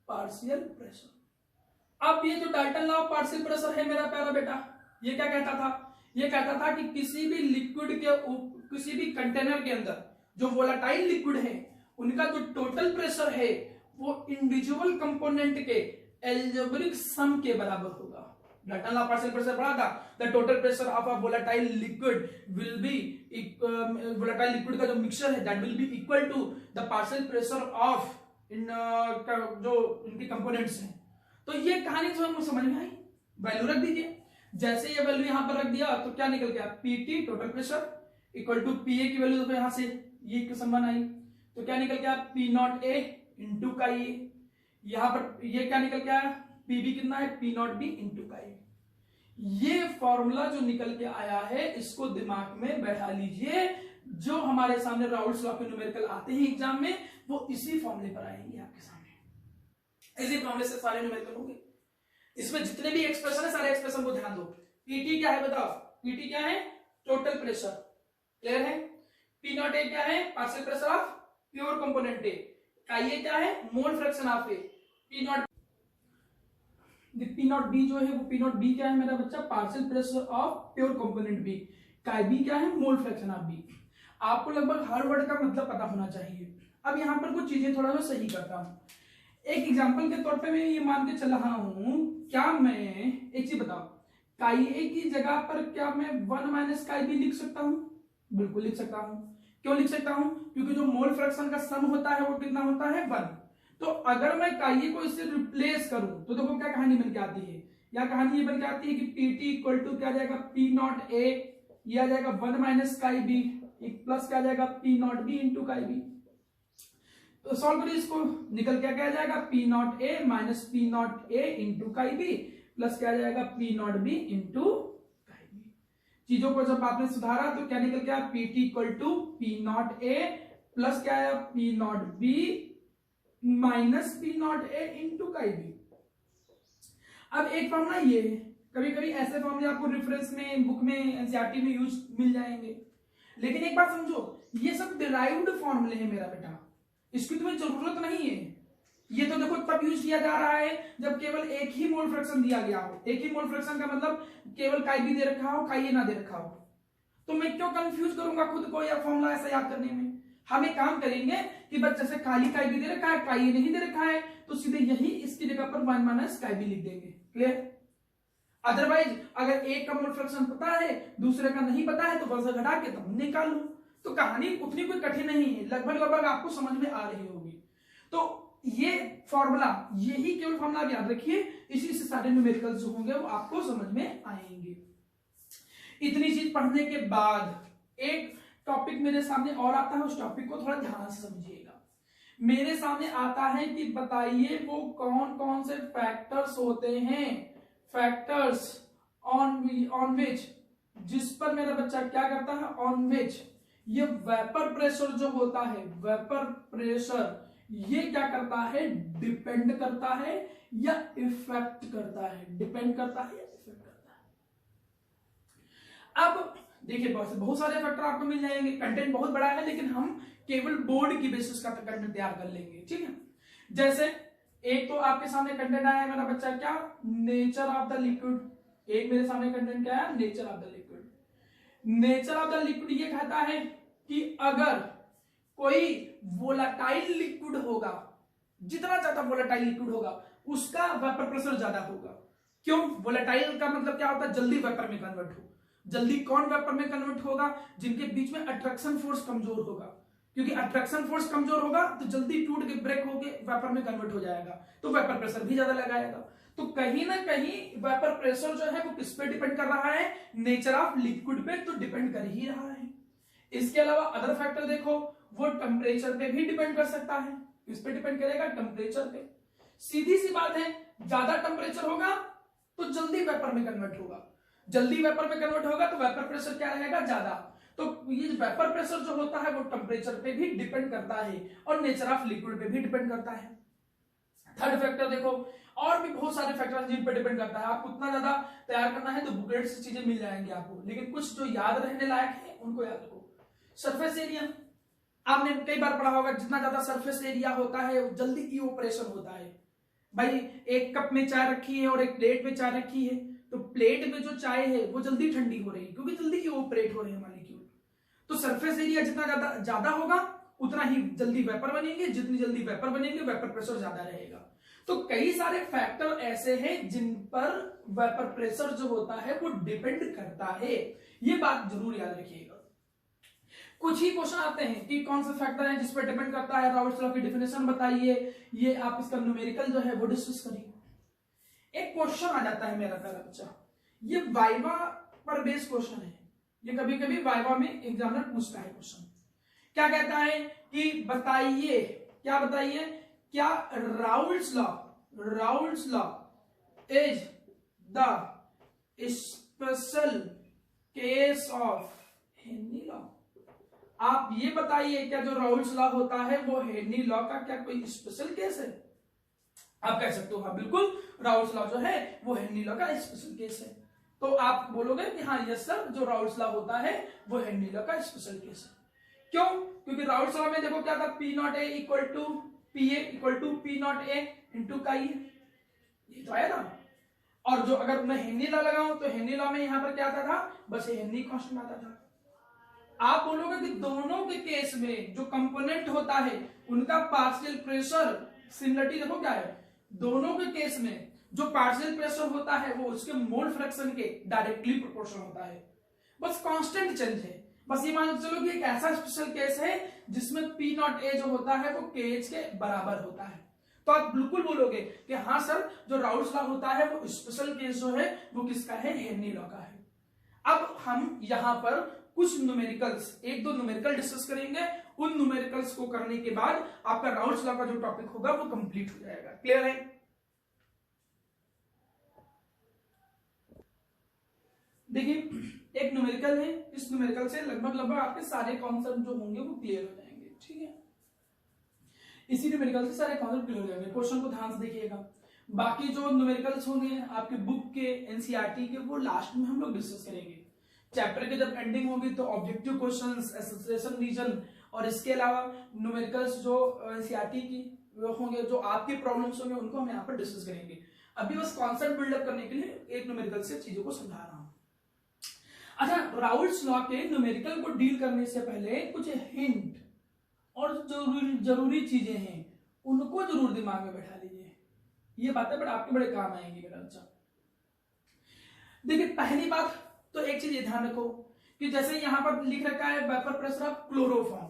partial pressure. अब ये जो Dalton law of partial pressure है मेरा प्यारा बेटा, ये क्या कहता था, ये कहता था कि किसी भी लिक्विड के किसी भी कंटेनर के अंदर जो वोलेटाइल लिक्विड है उनका जो टोटल प्रेशर है वो इंडिविजुअल कंपोनेंट के एल्जेब्रिक सम के बराबर होगा। Dalton law of partial pressure पढ़ा था, the total pressure of a volatile liquid will be, volatile liquid का जो मिक्सचर है that will be equal to the partial pressure of in जो इनके कंपोनेंट्स हैं। तो ये कहानी जो है समझ में आई, वैल्यू रख दीजिए। जैसे ये वैल्यू यहां पर रख दिया तो क्या निकल गया, PT total pressure equal to PA की वैल्यू तो यहां से ये इक्वेशन बनाई तो क्या निकल गया, पी नॉट ए इंटू का ये, यहां पर ये क्या निकल गया, पीबी कितना है, पी नॉट बी इंटू का ये। ये फॉर्मूला जो निकल के आया है इसको दिमाग में बैठा लीजिए, जो हमारे सामने राउल्स लॉ के न्यूमेरिकल आते हैं एग्जाम में वो इसी फॉर्मूले पर आएंगे आपके सामने, इसी फॉर्मूले से सारे न्यूमेरिकल होंगे। इसमें जितने भी एक्सप्रेशन है सारे एक्सप्रेशन को ध्यान दो। पीटी क्या है बताओ, पीटी क्या है, टोटल प्रेशर, क्लियर है। पी नॉट ए क्या है, partial pressure of pure component ए, का ये क्या है, मोल fraction of A. P naught B जो है वो पी नॉट बी क्या है मेरा बच्चा, partial pressure of pure component B, का बी क्या है, मोल फ्रैक्शन ऑफ बी। आपको लगभग हर वर्ड का मतलब पता होना चाहिए। अब यहां पर कुछ चीजें थोड़ा सा सही करता हूं। एक एग्जांपल के तौर पे मैं ये मान के चल रहा हूं, क्या मैं एक चीज बताओ, काई ए की जगह पर क्या मैं 1 माइनस काई बी लिख सकता हूं, बिल्कुल लिख सकता हूं। क्यों लिख सकता हूं, क्योंकि जो मोल फ्रैक्शन का सम होता है वो कितना होता है, 1। तो अगर मैं काई ए को इससे रिप्लेस करूं तो देखो क्या कहानी बन के आती है, या कहानी ये बन के आती है कि पीटी इक्वल टू क्या आ जाएगा, पी नॉट ए, ये आ जाएगा 1 माइनस काई बी प्लस क्या आ जाएगा, P naught B into chi B. तो सॉल्व करिए इसको, निकल क्या क्या आ जाएगा, P naught A minus P naught A into chi B plus क्या आ जाएगा, P naught B into chi B. चीजों को जब आपने सुधारा तो क्या निकल गया, P T equal to P naught A plus क्या आया, P naught B minus P naught A into chi B. अब एक फॉर्मूला ये, कभी कभी ऐसे फॉर्मूले आपको रेफरेंस में, बुक में, एनसीईआरटी में यूज मिल जाएंगे, लेकिन एक बात समझो, ये सब डिराइव्ड फॉर्मूले हैं मेरा बेटा, इसकी तुम्हें जरूरत नहीं है। ये तो देखो तब यूज किया जा रहा है जब केवल एक ही मोल फ्रैक्शन दिया गया हो। एक ही मोल फ्रैक्शन का मतलब केवल काई बी दे रखा हो, काई ए ना दे रखा हो। तो मैं क्यों कंफ्यूज करूंगा खुद को या फॉर्मूला ऐसा याद करने में। हम एक काम करेंगे कि बस जैसे खाली काई भी दे रखा है, काई नहीं दे रखा है, तो सीधे यही इसकी जगह पर 1 माइनस काई भी लिख देंगे। क्लियर? अदरवाइज अगर एक का मोल फ्रैक्शन पता है दूसरे का नहीं पता है तो बस घटा के तब निकाल लो। तो कहानी उतनी कोई कठिन नहीं है, लगभग लगभग आपको समझ में आ रही होगी। तो ये फॉर्मूला, यही केवल फॉर्मूला याद रखिए, इसी से सारे न्यूमेरिकल्स जो होंगे वो आपको समझ में आएंगे। इतनी चीज पढ़ने के बाद एक टॉपिक मेरे सामने और आता है, उस टॉपिक को थोड़ा ध्यान से समझिएगा। मेरे सामने आता है कि बताइए वो कौन कौन से फैक्टर्स होते हैं, फैक्टर्स ऑन विच, जिस पर मेरा बच्चा क्या करता है, ऑन विच ये वेपर प्रेशर जो होता है, वेपर प्रेशर ये क्या करता है, डिपेंड करता है या इफेक्ट करता है, डिपेंड करता है या इफेक्ट करता है। अब देखिए बहुत सारे फैक्टर आपको मिल जाएंगे, कंटेंट बहुत बड़ा है लेकिन हम केवल बोर्ड की बेसिस का कंटेंट तैयार कर लेंगे, ठीक है। जैसे एक तो आपके सामने कंटेंट आया है मेरा बच्चा, क्या, नेचर ऑफ द लिक्विड। एक मेरे सामने कंटेंट क्या है, nature of the liquid. Nature of the liquid ये कहता है कि अगर कोई वोलाटाइल लिक्विड होगा, जितना ज्यादा वोलाटाइल लिक्विड होगा उसका वेपर प्रेशर ज्यादा होगा। क्यों? वोलाटाइल का मतलब क्या होता है, जल्दी वेपर में कन्वर्ट हो। जल्दी कौन वेपर में कन्वर्ट होगा, जिनके बीच में अट्रैक्शन फोर्स कमजोर होगा, क्योंकि अट्रैक्शन फोर्स कमजोर होगा तो जल्दी टूट के ब्रेक होके वेपर में कन्वर्ट हो जाएगा, तो वेपर प्रेशर भी ज्यादा लगाएगा। तो कहीं ना कहीं वेपर प्रेशर जो है वो किस पे डिपेंड कर रहा है, नेचर ऑफ लिक्विड पे तो डिपेंड कर ही रहा है। इसके अलावा अदर फैक्टर देखो, वो टेम्परेचर पे भी डिपेंड कर सकता है। किस पे डिपेंड करेगा, टेम्परेचर पे। सीधी सी बात है, ज्यादा टेम्परेचर होगा तो जल्दी वेपर में कन्वर्ट होगा, जल्दी वेपर में कन्वर्ट होगा तो वेपर प्रेशर क्या रहेगा, ज्यादा। तो ये वेपर प्रेशर जो होता है वो टेम्परेचर पे भी डिपेंड करता है और नेचर ऑफ लिक्विड पे भी डिपेंड करता है। थर्ड फैक्टर देखो, और भी बहुत सारे फैक्टर जिन पे डिपेंड करता है। आपको उतना ज्यादा तैयार करना है तो बुकलेट से चीजें मिल जाएंगी आपको, लेकिन कुछ जो याद रहने लायक है उनको याद रखो। सरफेस एरिया आपने कई बार पढ़ा होगा, जितना ज्यादा सरफेस एरिया होता है जल्दी इवोपरेशन होता है। भाई एक कप में चाय रखी है और एक प्लेट में चाय रखी है, तो प्लेट में जो चाय है वो जल्दी ठंडी हो रही है क्योंकि जल्दी इवोपरेट हो रहे हैं मॉलिक्यूल। तो सरफेस एरिया जितना ज्यादा होगा उतना ही जल्दी वेपर बनेंगे, जितनी जल्दी वेपर बनेंगे वेपर प्रेशर ज्यादा रहेगा। तो कई सारे फैक्टर ऐसे हैं जिन पर वेपर प्रेशर जो होता है वो डिपेंड करता है, ये बात जरूर याद रखिएगा। कुछ ही क्वेश्चन आते हैं कि कौन सा फैक्टर है जिस पर डिपेंड करता है, राउल्ट्स लॉ की डेफिनेशन बताइए, ये आप इसका न्यूमेरिकल जो है वो डिस्कस करिए। एक क्वेश्चन आ जाता है मेरा प्यारा बच्चा, ये वाइवा पर बेस्ड क्वेश्चन है, ये कभी कभी वाइवा में एग्जामिनर पूछता है क्वेश्चन। क्या कहता है कि बताइए, क्या बताइए, क्या Raoult's law is the special case of Henry law. आप ये बताइए क्या जो राउल्ट्स लॉ होता है वो हेनरी लॉ का क्या कोई स्पेशल केस है। आप कह सकते हो हाँ बिल्कुल, राउल्ट्स लॉ जो है वो हेनरी लॉ का स्पेशल केस है। तो आप बोलोगे कि हाँ यस सर, जो राउल्ट्स लॉ होता है वो हेनरी लॉ का स्पेशल केस है। क्यों? क्योंकि राउल्ट्स लॉ में देखो क्या था, P naught A equal to P A equal to P naught A into chi, ये तो आया था। और जो अगर मैं हेनरी लॉ लगाऊं तो हेनरी लॉ में यहां पर क्या आता था, बस हेनरी कांस्टेंट आता था। आप बोलोगे कि दोनों के केस में जो कंपोनेंट होता है उनका पार्शियल प्रेशर सिमिलरिटी देखो क्या है, दोनों के केस में जो पार्शियल प्रेशर होता है वो उसके मोल फ्रैक्शन के डायरेक्टली प्रोपोर्शनल होता है, बस कांस्टेंट चेंज है। बस ये मान चलो कि एक ऐसा स्पेशल केस है जिसमें पी नॉट ए जो होता है वो के एच के बराबर होता है। तो आप बिल्कुल बोलोगे कि हाँ सर, जो राउल्ट्स लॉ होता है वो स्पेशल केस जो है वो किसका है, हेनरी लॉ का है। अब हम यहां पर कुछ न्यूमेरिकल्स, एक दो न्यूमेरिकल डिस्कस करेंगे, उन न्यूमेरिकल्स को करने के बाद आपका राउल्ट्स लॉ का जो टॉपिक होगा वो कंप्लीट हो जाएगा। क्लियर है? देखिए एक न्यूमेरिकल है, इस न्यूमेरिकल से लगभग आपके सारे कॉन्सेप्ट जो होंगे वो क्लियर हो जाएंगे, ठीक है। इसी न्यूमेरिकल से सारे कॉन्सेप्ट क्लियर हो जाएंगे। क्वेश्चन को ध्यान से देखिएगा। बाकी जो न्यूमेरिकल्स होंगे आपके बुक के, एनसीईआरटी के, वो लास्ट में हम लोग डिस्कस करेंगे। चैप्टर के जब एंडिंग होगी तो ऑब्जेक्टिव क्वेश्चंस, एसोसिएशन रीजन और इसके अलावा न्यूमेरिकल्स जो एनसीईआरटी की होंगे, जो आपकी प्रॉब्लम्स होंगे उनको हम यहाँ पर डिस्कस करेंगे। अभी बस कॉन्सेप्ट बिल्डअप करने के लिए एक न्यूमेरिकल से चीजों को समझा रहा हूं। अच्छा, राउल्ट्स लॉ के न्यूमेरिकल को डील करने से पहले कुछ हिंट और जरूरी चीजें हैं, उनको जरूर दिमाग में बैठा लीजिए। ये बातें बट आपके बड़े काम आएंगी मेरा बच्चा। देखिए, पहली बात तो एक चीज ये ध्यान रखो कि जैसे यहां पर लिख रखा है वेपर प्रेशर ऑफ क्लोरोफॉर्म,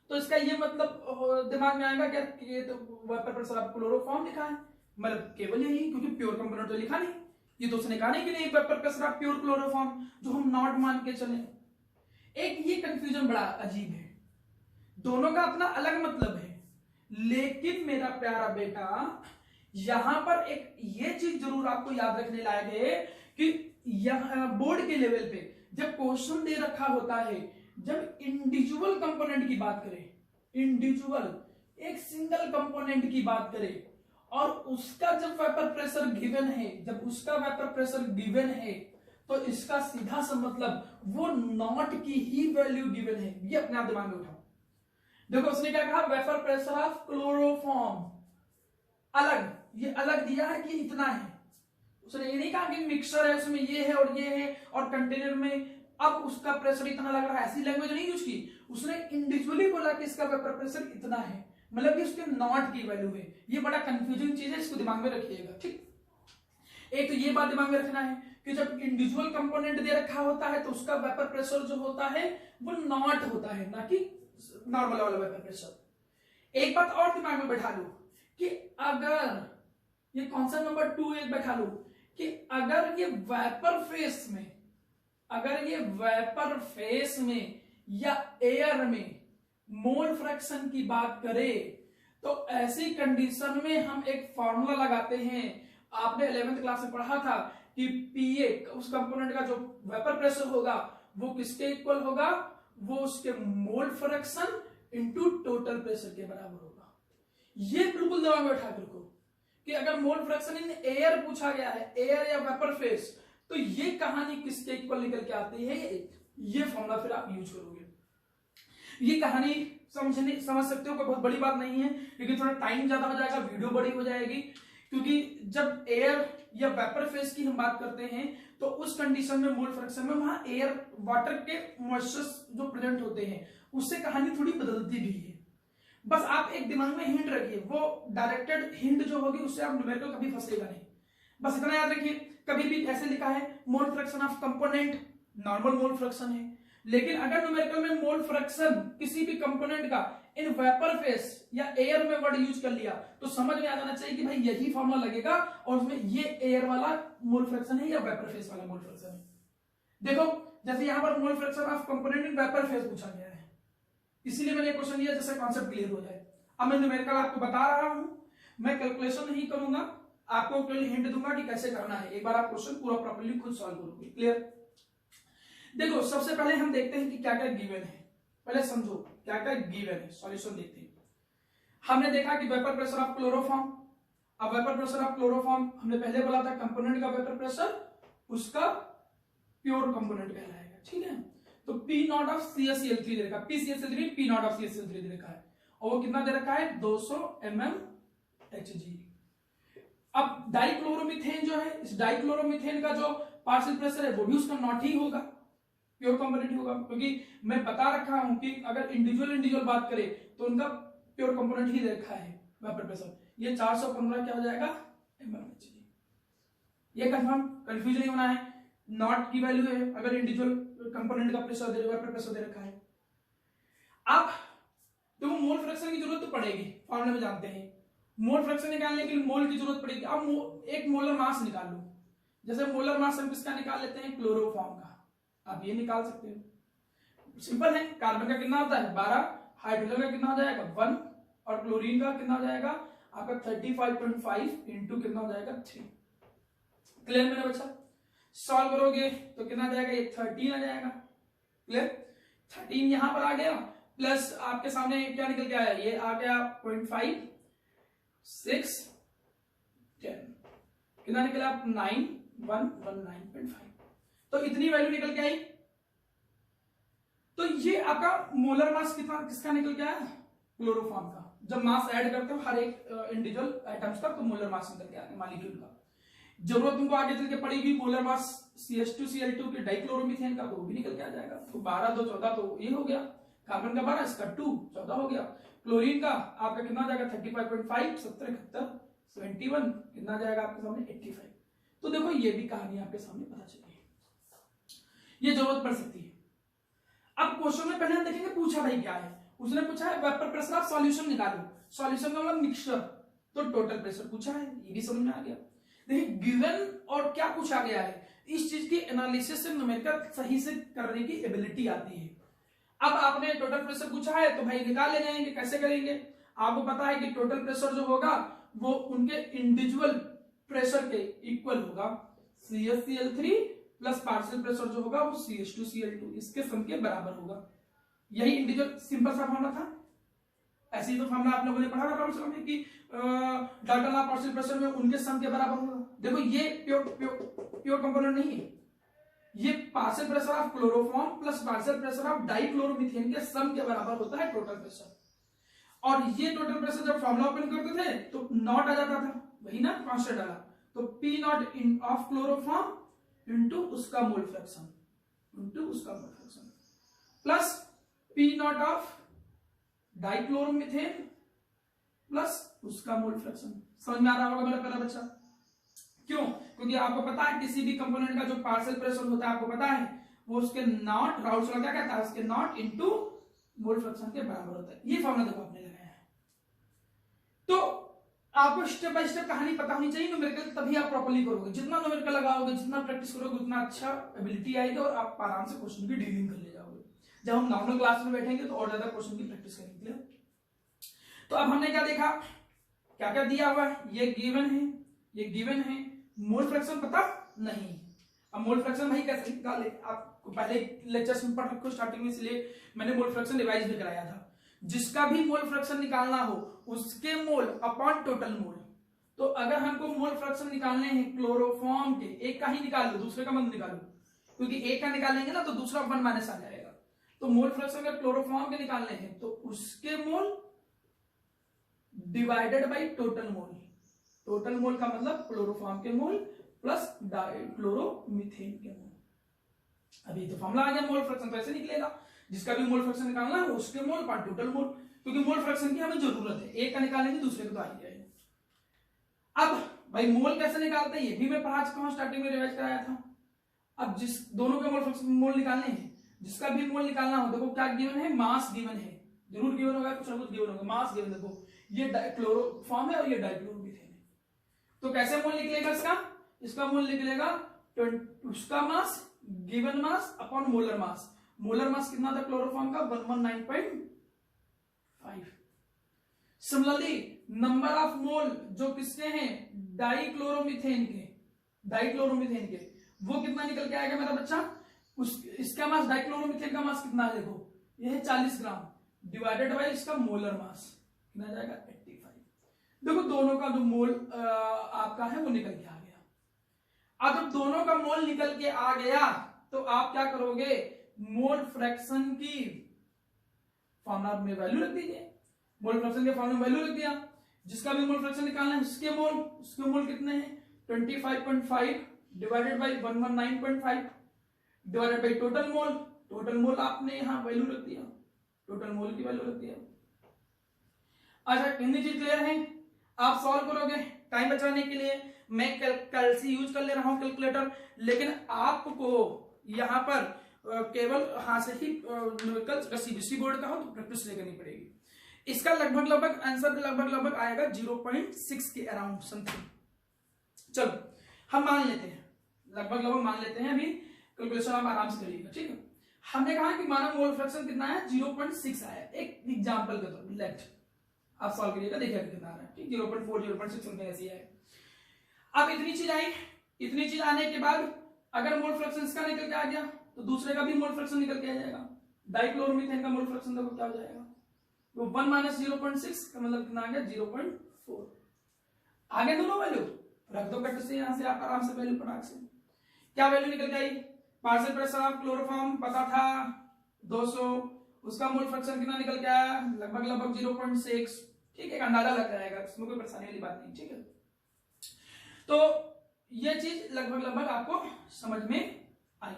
तो इसका ये मतलब दिमाग में आएगा कि ये तो वेपर प्रेशर ऑफ क्लोरोफॉर्म लिखा है, मतलब केवल यही, क्योंकि प्योर कंपोनेंट तो लिखा नहीं। ये तो उसने कहा नहीं कि नहीं vapour pressure of pure chloroform, जो हम नॉट मान के चले। एक ये कंफ्यूजन बड़ा अजीब है, दोनों का अपना अलग मतलब है, लेकिन मेरा प्यारा बेटा यहां पर एक ये चीज जरूर आपको याद रखने लायक है कि यहां बोर्ड के लेवल पे जब क्वेश्चन दे रखा होता है, जब इंडिविजुअल कंपोनेंट की बात करें, इंडिविजुअल एक सिंगल कंपोनेंट की बात करें, और उसका जब वेपर प्रेशर गिवन है, जब उसका वेपर प्रेशर गिवन है, तो इसका सीधा सा मतलब वो नॉट की ही वैल्यू गिवन है। ये अपने आप दिमाग में उठाओ। देखो उसने क्या कहा, वेपर प्रेशर ऑफ क्लोरोफॉर्म अलग, ये अलग दिया है कि इतना है। उसने ये नहीं कहा कि मिक्सचर है उसमें ये है और ये है और कंटेनर में अब उसका प्रेशर इतना लग रहा है, ऐसी लैंग्वेज नहीं यूज की। उसने इंडिविजुअली बोला कि इसका वेपर प्रेशर इतना है, मतलब कि उसके नॉट की वैल्यू है। ये बड़ा कंफ्यूजिंग चीज है, इसको दिमाग में रखिएगा, ठीक। एक तो ये बात दिमाग में रखना है कि जब इंडिविजुअल कंपोनेंट दे रखा होता है तो उसका वेपर प्रेशर जो होता है वो नॉट होता है, ना कि नॉर्मल वाला वेपर प्रेशर। एक बात और दिमाग में बैठा लो कि अगर ये कॉन्सेप्ट नंबर 2 एक बैठा लो कि अगर ये वेपर फेस में, अगर ये वेपर फेस में या एयर में मोल फ्रैक्शन की बात करें, तो ऐसी कंडीशन में हम एक फॉर्मूला लगाते हैं। आपने 11th क्लास में पढ़ा था कि पीए उस कंपोनेंट का जो वेपर प्रेशर होगा वो किसके इक्वल होगा, वो उसके mole fraction into total pressure के बराबर होगा। ये बिल्कुल दिमाग में बैठा रखो कि अगर मोल फ्रैक्शन इन एयर पूछा गया है, एयर या वेपर फेस, तो ये कहानी किसके इक्वल निकल के आती है, ये फॉर्मूला फिर आप यूज करोगे। ये कहानी समझ सकते हो, कोई बहुत बड़ी बात नहीं है, क्योंकि थोड़ा टाइम ज्यादा हो जाएगा, वीडियो बड़ी हो जाएगी। क्योंकि जब एयर या वेपर फेस की हम बात करते हैं तो उस कंडीशन में मोल फ्रैक्शन में वहां एयर वाटर के मॉइस्चर्स जो प्रेजेंट होते हैं उससे कहानी थोड़ी बदलती भी है। बस आप एक दिमाग में हिंट रखिए, वो डायरेक्टेड हिंट जो होगी उससे आप न्यूमेरिकल कभी फंसेगा नहीं। बस इतना याद रखिए, कभी भी ऐसे लिखा है मोल fraction of component, normal mole fraction है, लेकिन अगर न्यूमेरिकल में मोल फ्रैक्शन किसी भी कंपोनेंट का इन वेपर फेस या एयर में वर्ड यूज कर लिया तो समझ में आ जाना चाहिए कि भाई यही फॉर्मूला लगेगा और उसमें ये एयर वाला मोल फ्रैक्शन है या वेपर फेस वाला मोल फ्रैक्शन है। देखो जैसे यहां पर मोल fraction of component in vapour face पूछा गया है, इसीलिए मैंने क्वेश्चन दिया जैसे कॉन्सेप्ट क्लियर हो जाए। अब मैं न्यूमेरिकल आपको बता रहा हूं, मैं कैलकुलेशन नहीं करूंगा, आपको केवल हिंट दूंगा कि कैसे करना है। एक बार आप क्वेश्चन पूरा प्रॉपर्ली खुद सॉल्व करोगे। क्लियर? देखो सबसे पहले हम देखते हैं कि क्या क्या गिवन है, पहले समझो क्या क्या गिवन है, सॉल्यूशन देखते हैं। हमने देखा कि वेपर प्रेशर ऑफ क्लोरोफॉर्म, अब वेपर प्रेशर ऑफ क्लोरोफॉर्म हमने पहले बोला था कंपोनेंट का वेपर प्रेशर उसका प्योर कंपोनेंट कहलाएगा, ठीक है। तो पी नॉट ऑफ CaCl3 दे रखा है, PCl3 P not of CaCl3 दे रखा है, और वो कितना दे रखा है 200 mmHg। अब डाइक्लोरोमीथेन जो है, इस डाइक्लोरोमीथेन का जो पार्शियल प्रेशर है वो भी उसका नॉट ही होगा, प्योर कंपोनेंट होगा, क्योंकि मैं बता रखा हूं कि अगर इंडिविजुअल बात करें तो उनका प्योर कंपोनेंट ही देखा है वेपर प्रेशर। ये 415 क्या हो जाएगा mmHg। ये कंफ्यूजन नहीं होना है, नॉट की वैल्यू है अगर इंडिविजुअल कंपोनेंट का प्रेशर दे वेपर प्रेशर दे रखा है। अब तो मोल फ्रैक्शन की जरूरत तो पड़ेगी, फॉर्मूले में जानते हैं मोल फ्रैक्शन निकालने के लिए मोल की जरूरत पड़ेगी। अब एक मोलर मास निकाल लो, जैसे मोलर मास हम किसका निकाल लेते हैं क्लोरोफॉर्म का, आप ये निकाल सकते हो, सिंपल है। कार्बन का कितना होता है 12, हाइड्रोजन का कितना हो जाएगा 1 और क्लोरीन का कितना हो जाएगा आपका 35.5 इंटू कितना हो जाएगा 3। क्लियर मेरा बच्चा? सॉल्व करोगे तो कितना आ जाएगा, ये 13 आ जाएगा। क्लियर? 13 यहां पर आ गया, प्लस आपके सामने क्या निकल के आया, ये आ गया 0.5 6 10, कितना निकला 9119.5, तो इतनी वैल्यू निकल के आई। तो ये आपका मोलर मास कितना किसका निकल के आया क्लोरोफॉर्म का। जब मास ऐड करते हो हर एक इंडिविजुअल आइटम्स का तो मोलर मास निकल के आया मॉलिक्यूल का। जरूरत तुमको आगे चल के पड़ेगी मोलर मास CH2Cl2 के डाइक्लोरोमीथेन का, तो वो भी निकल के आ जाएगा। तो 12 2 14 तो ये हो गया, कार्बन का 12, इसका 2 14 हो गया। क्लोरीन का आपका कितना जाएगा 35.5, 70 71 71 कितना जाएगा आपके सामने 85। तो देखो ये भी कहानी आपके सामने पता चली है, ये जरूरत पड़ सकती है। अब क्वेश्चन में पहले हम देखेंगे पूछा भाई क्या है। उसने पूछा है वेपर प्रेशर ऑफ सॉल्यूशन निकालो, सॉल्यूशन का मतलब मिक्सचर, तो टोटल प्रेशर पूछा है, ये भी समझ में आ गया। देखिए गिवन और क्या पूछा गया है, इस चीज की एनालिसिस से न्यूमेरिकल सही से करने की एबिलिटी आती है। अब आपने टोटल प्रेशर पूछा है तो भाई निकाल ले जाएंगे, कैसे करेंगे, आपको पता है कि टोटल प्रेशर जो होगा वो उनके इंडिविजुअल प्रेशर के इक्वल होगा। CH3Cl3 प्लस पार्शियल प्रेशर जो होगा वो CH2Cl2 इसके सम के बराबर होगा। यही इंडिविजुअल सिंपल सा फॉर्मूला था। ऐसे ही तो फॉर्मूला आप लोगों ने पढ़ा था राउंड में कि डाल्टन लॉ पार्शियल प्रेशर में उनके सम के बराबर होगा। देखो ये प्योर कंपोनेंट नहीं है, ये partial pressure of chloroform plus partial pressure of dichloromethane के सम के बराबर होता है टोटल प्रेशर। और ये टोटल प्रेशर जब फॉर्मूला ओपन करते थे तो नॉट आ जाता था, वही ना कांस्टेंट डाला, तो P naught in of chloroform into उसका mole fraction plus P naught of dichloromethane plus उसका मोल फ्रैक्शन। समझ में आ रहा होगा मेरा प्यारा बच्चा? क्यों? क्योंकि आपको पता है किसी भी कंपोनेंट का जो पार्शियल प्रेशर होता है आपको पता है वो उसके नॉट, राउल्स क्या कहता है, उसके नॉट इनटू मोल फ्रैक्शन के बराबर होता है। ये फॉर्मूला देखो आपने लगाया है। तो आपको स्टेप बाय स्टेप कहानी पता होनी चाहिए न्यूमेरिकल, तभी आप प्रॉपर्ली करोगे। जितना न्यूमेरिकल लगाओगे, जितना प्रैक्टिस करोगे, उतना अच्छा एबिलिटी आएगी और आप आराम से क्वेश्चन की डीलिंग कर ले जाओगे। जब हम नॉर्मल क्लास में बैठेंगे तो और ज्यादा क्वेश्चन की प्रैक्टिस करेंगे। तो अब हमने क्या देखा, क्या क्या दिया हुआ है, ये गिवन है, ये गिवन है, मोल फ्रैक्शन पता नहीं। अब मोल फ्रैक्शन भाई कैसे निकाले, आपको पहले लेक्चर्स में पढ़ रखो स्टार्टिंग में, इसलिए मैंने मोल फ्रैक्शन रिवाइज भी कराया था। जिसका भी मोल फ्रैक्शन निकालना हो उसके मोल अपॉन टोटल मोल। तो अगर हमको मोल फ्रैक्शन निकालने हैं क्लोरोफॉर्म के, एक का ही निकाल लो, दूसरे का मत निकालो, क्योंकि एक का निकालेंगे ना तो दूसरा 1 माइनस आ जाएगा। तो मोल फ्रैक्शन अगर क्लोरोफॉर्म के निकालने हैं तो उसके मोल divided by total mole. Total mole का मतलब क्लोरोफॉर्म के मोल प्लस क्लोरोमीथेन के मोल। अभी तो फॉर्मूला आ गया मोल फ्रैक्शन, तो ऐसे निकलेगा जिसका भी मोल फ्रैक्शन निकालना है उसके मोल पर टोटल मोल, क्योंकि मोल फ्रैक्शन की हमें जरूरत है, एक का निकालेंगे दूसरे को तो आ ही जाएगा। अब भाई मोल कैसे निकालते हैं ये भी मैं पढ़ा चुका हूं, स्टार्टिंग में रिवाइज कराया था। अब जिस दोनों के मोल फ्रैक्शन मोल निकालने हैं, जिसका भी मोल निकालना हो, देखो क्या गिवन है, मास गिवन है, जरूर गिवन होगा, कुछ ना कुछ गिवन होगा, मास गिवन। देखो ये क्लोरोफॉर्म है और ये डाइक्लोरोमीथेन है, तो कैसे मोल निकलेगा इसका, इसका मोल निकलेगा उसका mass given mass upon molar mass. Molar mass कितना था क्लोरोफॉर्म का 119.5। सिमिलरली नंबर ऑफ मोल जो किसके हैं, डाइक्लोरोमीथेन के, डाइक्लोरोमीथेन के, वो कितना निकल के आएगा मेरा बच्चा, इसका मास डाइक्लोरोमीथेन का मास कितना है, देखो ये है 40 ग्राम डिवाइडेड बाय इसका मोलर मास कितना जाएगा 85। देखो दोनों का जो मोल आपका है वो निकल के आ गया। अब जब दोनों का मोल निकल के आ गया तो आप क्या करोगे, मोल फ्रैक्शन की फॉर्मूला में वैल्यू रख दीजिए, मोल फ्रैक्शन के फॉर्मूला में वैल्यू रख दिया। जिसका भी मोल फ्रैक्शन निकालना है उसके मोल कितने हैं 25.5 divided by 119.5 divided by total mole. Total mole आपने यहां वैल्यू रख दिया, टोटल मोल की वैल्यू रख दिया। अच्छा कितनी चीज क्लियर है, आप सॉल्व करोगे टाइम बचाने के लिए, मैं कल से यूज कर ले रहा हूं कैलकुलेटर, लेकिन आपको यहां पर केवल हां से ही न्यूमेरिकल सीबीएसई बोर्ड का हो तो प्रैक्टिस करनी पड़ेगी। इसका लगभग आंसर लगभग आएगा 0.6 के अराउंड समथिंग। चलो हम मान लेते हैं, लगभग मान लेते हैं, अभी कैलकुलेशन आप आराम से करिएगा, ठीक है। हमने कहा कि माना मोल फ्रैक्शन कितना है 0.6 आया, एक एग्जांपल के तौर लेट आप सॉल्व करिएगा, देखिए कितना आ रहा है, ठीक 0.4 0.6 समथिंग ऐसी है। अब इतनी चीज आई, इतनी चीज आने के बाद अगर मोल फ्रैक्शन इसका निकल के आ गया तो दूसरे का भी मोल फ्रैक्शन निकल के आ जाएगा। डाइक्लोरोमीथेन का मोल फ्रैक्शन देखो क्या हो जाएगा, वो 1 माइनस 0.6 का मतलब कितना आ गया 0.4। आगे दोनों वैल्यू रख दो कट से, यहां से आप आराम से वैल्यू पटाख से, क्या वैल्यू निकल के आई, पार्शियल प्रेशर ऑफ क्लोरोफॉर्म पता था 200, उसका मोल फ्रैक्शन कितना निकल के आया लगभग 0.6, ठीक है, एक अंदाजा लग जाएगा, इसमें कोई परेशानी वाली बात नहीं, ठीक है। तो ये चीज लगभग लगभग आपको समझ में आई।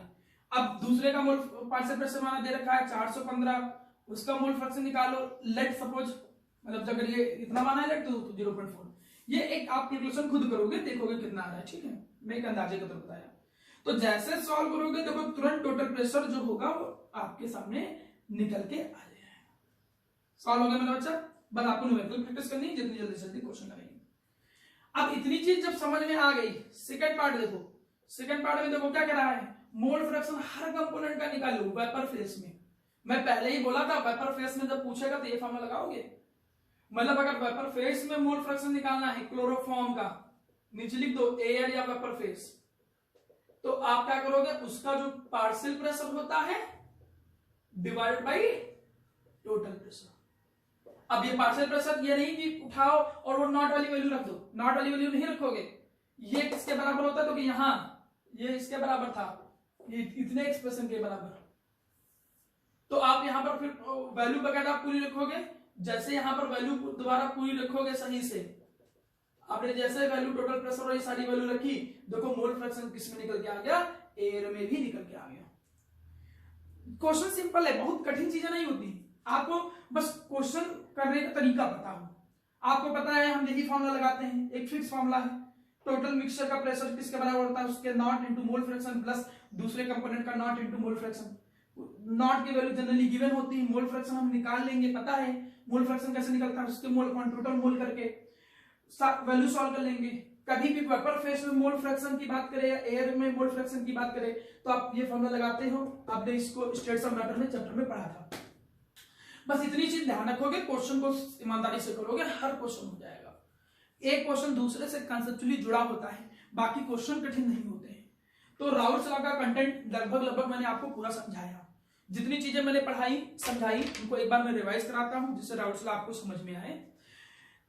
अब दूसरे का मोल पार्शियल प्रेशर माना दे रखा है 415, उसका मोल फ्रैक्शन निकालो। लेट सपोज मतलब अगर ये इतना माना है लेट तो 0.4, ये एक आप कैलकुलेशन खुद करोगे, देखोगे कितना आ रहा है, ठीक है, मैं एक अंदाजे के तौर पर बताया। तो जैसे सॉल्व करोगे देखो तुरंत टोटल प्रेशर जो होगा वो आपके सामने निकल के आ जाएगा। सॉल्व हो गया मेरा बच्चा, बस आपको न्यूमेरिकल प्रैक्टिस करनी है, जितनी जल्दी से जल्दी क्वेश्चन लगाएंगे। अब इतनी चीज जब समझ में आ गई, सेकंड पार्ट देखो। सेकंड पार्ट में देखो क्या कह रहा है, मोल फ्रैक्शन हर कंपोनेंट का निकालो वेपर फेस में। मैं पहले ही बोला था वेपर फेस में जब पूछेगा तो ये फॉर्मूला लगाओगे। मतलब अगर वेपर फेस में मोल फ्रैक्शन निकालना है क्लोरोफॉर्म का, नीचे लिख दो एयर या वेपर फेस, तो आप क्या करोगे, उसका जो पार्शियल प्रेशर होता है डिवाइड बाई टोटल प्रेशर। अब ये पार्शियल प्रेशर ये नहीं कि उठाओ और वो नॉट वाली वैल्यू रख दो, नॉट वाली वैल्यू नहीं रखोगे, ये किसके बराबर होता है, तो कि यहां ये इसके बराबर था, ये इतने एक्सप्रेशन के बराबर। तो आप यहां पर फिर वैल्यू वगैरह पूरी रखोगे, जैसे यहां पर वैल्यू दोबारा पूरी रखोगे सही से, आपने जैसे वैल्यू टोटल प्रेशर और ये सारी वैल्यू रखी, देखो मोल फ्रैक्शन किस में निकल के आ गया, एयर में भी निकल के आ गया। क्वेश्चन सिंपल है, बहुत कठिन चीजें नहीं होती, आपको बस क्वेश्चन करने का तरीका पता हो। आपको पता है हम यही फॉर्मूला लगाते हैं, एक फिक्स फॉर्मूला है, टोटल मिक्सचर का प्रेशर किसके बराबर होता है, उसके not into mole fraction plus दूसरे कंपोनेंट का not into mole fraction. Not की वैल्यू जनरली गिवन होती है, मोल फ्रैक्शन हम निकाल लेंगे, पता है मोल फ्रैक्शन कैसे निकलता है, उसके मोल टोटल मोल करके वैल्यू सॉल्व कर लेंगे। कभी भी वेपर फेस में मोल फ्रैक्शन की बात करें या एयर में मोल फ्रैक्शन की बात करें तो आप ये फॉर्मूला लगाते हो, आपने इसको स्टेट्स ऑफ मैटर में चैप्टर में पढ़ा था। बस इतनी चीज ध्यान रखोगे, क्वेश्चन को ईमानदारी से करोगे, हर क्वेश्चन हो जाएगा। एक क्वेश्चन दूसरे से कंसेप्चुअली जुड़ा होता है, बाकी क्वेश्चन कठिन नहीं होते हैं। तो राउल्स लॉ का कंटेंट लगभग मैंने आपको पूरा समझाया, जितनी चीजें मैंने पढ़ाई समझाई उनको एक बार मैं रिवाइज कराता हूं जिससे राउल्स लॉ आपको समझ में आए।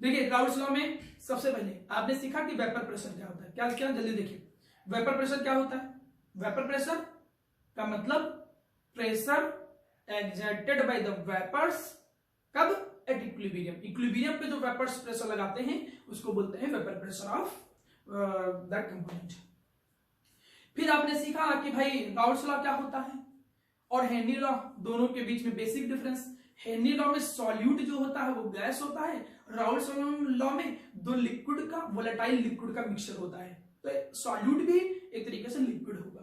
देखिए राउल्स लॉ में सबसे पहले आपने सीखा कि वेपर प्रेशर क्या होता है, क्या क्या जल्दी देखिए। वेपर प्रेशर क्या होता है, वेपर प्रेशर का मतलब pressure exerted by the vapours, कब, एट इक्विलिब्रियम। इक्विलिब्रियम पे जो वेपर्स प्रेशर लगाते हैं उसको बोलते हैं vapour pressure of that component. फिर आपने सीखा कि भाई राउल्स लॉ क्या होता है और हेनरी लॉ, दोनों के बीच में बेसिक डिफरेंस। हेनरी लॉ में सॉल्यूट जो होता है वो गैस होता है, राउल्स लॉ में दो लिक्विड का, वोलेटाइल लिक्विड का मिक्सचर होता है, तो सॉल्यूट भी एक तरीके से लिक्विड होगा।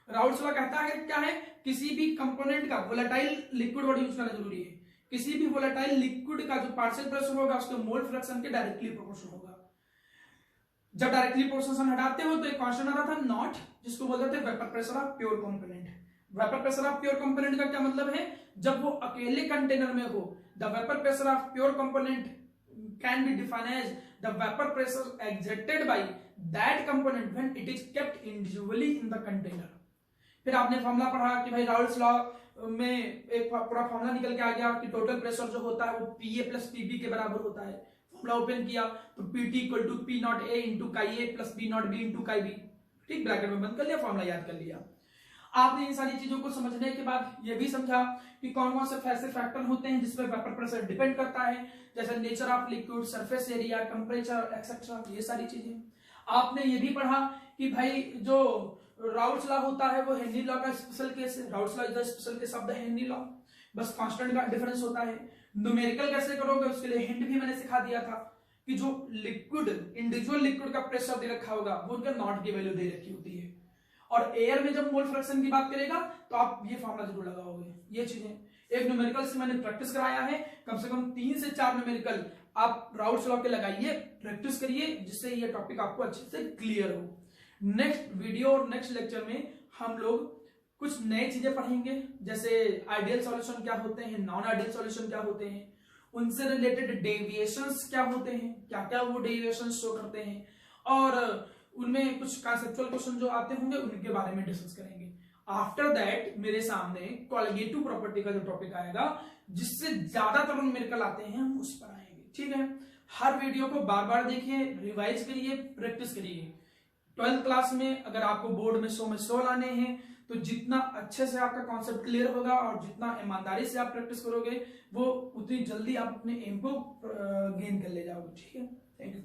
राउल्स लॉ कहता है क्या है, किसी भी कंपोनेंट का वोलेटाइल लिक्विड वर्ड यूज करना जरूरी है, किसी भी वोलेटाइल लिक्विड का जो पार्शियल प्रेशर होगा उसके मोल फ्रैक्शन के डायरेक्टली प्रोपोर्शनल होगा। जब डायरेक्टली प्रोपोर्शनल हटाते हो तो एक कांस्टेंट आता था नॉट, जिसको बोलते थे vapour pressure of pure component. Vapour pressure of pure component का क्या मतलब है, जब वो अकेले कंटेनर में हो, the vapour pressure of pure component can be defined as the vapour pressure exerted by that component when it is kept individually in the container. फिर आपने फॉर्मूला पढ़ा कि भाई राउल्स लॉ में एक पूरा फॉर्मूला निकल के आ गया कि टोटल प्रेशर जो होता है वो पीए प्लस पीबी के बराबर होता है। फॉर्मूला ओपन किया तो PT equal to P naught A into chi A plus B naught B into chi B, ठीक, ब्रैकेट में बंद कर लिया, फॉर्मूला याद कर लिया। आपने इन सारी चीजों को समझने के बाद ये भी समझा कि कौन कौन से ऐसे फैक्टर होते हैं जिसपे वेपर प्रेशर डिपेंड करता है, जैसे nature of liquid, surface area, temperature etcetera, ये सारी चीजें। आपने ये भी पढ़ा कि भाई जो राउल्स लॉ होता है वो हेनरी लॉ का स्पेशल केस है, Raoult's law is the special case of the Henry law, बस कांस्टेंट का डिफरेंस होता है। न्यूमेरिकल कैसे करोगे उसके लिए हिंट भी मैंने सिखा दिया था कि जो लिक्विड, इंडिविजुअल लिक्विड का प्रेशर दे रखा होगा वो उनके नॉट की वैल्यू दे रखी होती है, और एयर में जब मोल फ्रैक्शन की बात करेगा तो आप ये फॉर्मूला जरूर लगाओगे। ये चीजें एक न्यूमेरिकल से मैंने प्रैक्टिस कराया है, कम से कम 3 से 4 न्यूमेरिकल आप राउल्स लॉ के लगाइए, प्रैक्टिस करिए, जिससे ये टॉपिक आपको अच्छे से क्लियर हो। नेक्स्ट वीडियो और नेक्स्ट लेक्चर में हम लोग कुछ नई चीजें पढ़ेंगे, जैसे आइडियल सॉल्यूशन क्या होते हैं, नॉन आइडियल सॉल्यूशन क्या होते हैं, उनसे रिलेटेड डेविएशंस क्या होते हैं, क्या क्या वो डेविएशंस शो करते हैं, और उनमें कुछ कंसेप्चुअल क्वेश्चन जो आते होंगे उनके बारे में डिस्कस करेंगे। आफ्टर दैट मेरे सामने कॉलिगेटिव प्रॉपर्टी का जो टॉपिक आएगा, जिससे ज्यादातर न्यूमेरिकल आते हैं, हम उस पर आएंगे, ठीक है। हर वीडियो को बार बार देखिए, रिवाइज करिए, प्रैक्टिस करिए। 12th क्लास में अगर आपको बोर्ड में 100 में 100 लाने हैं तो जितना अच्छे से आपका कॉन्सेप्ट क्लियर होगा और जितना ईमानदारी से आप प्रैक्टिस करोगे वो उतनी जल्दी आप अपने एम को गेन कर ले जाओगे, ठीक है। Thank you.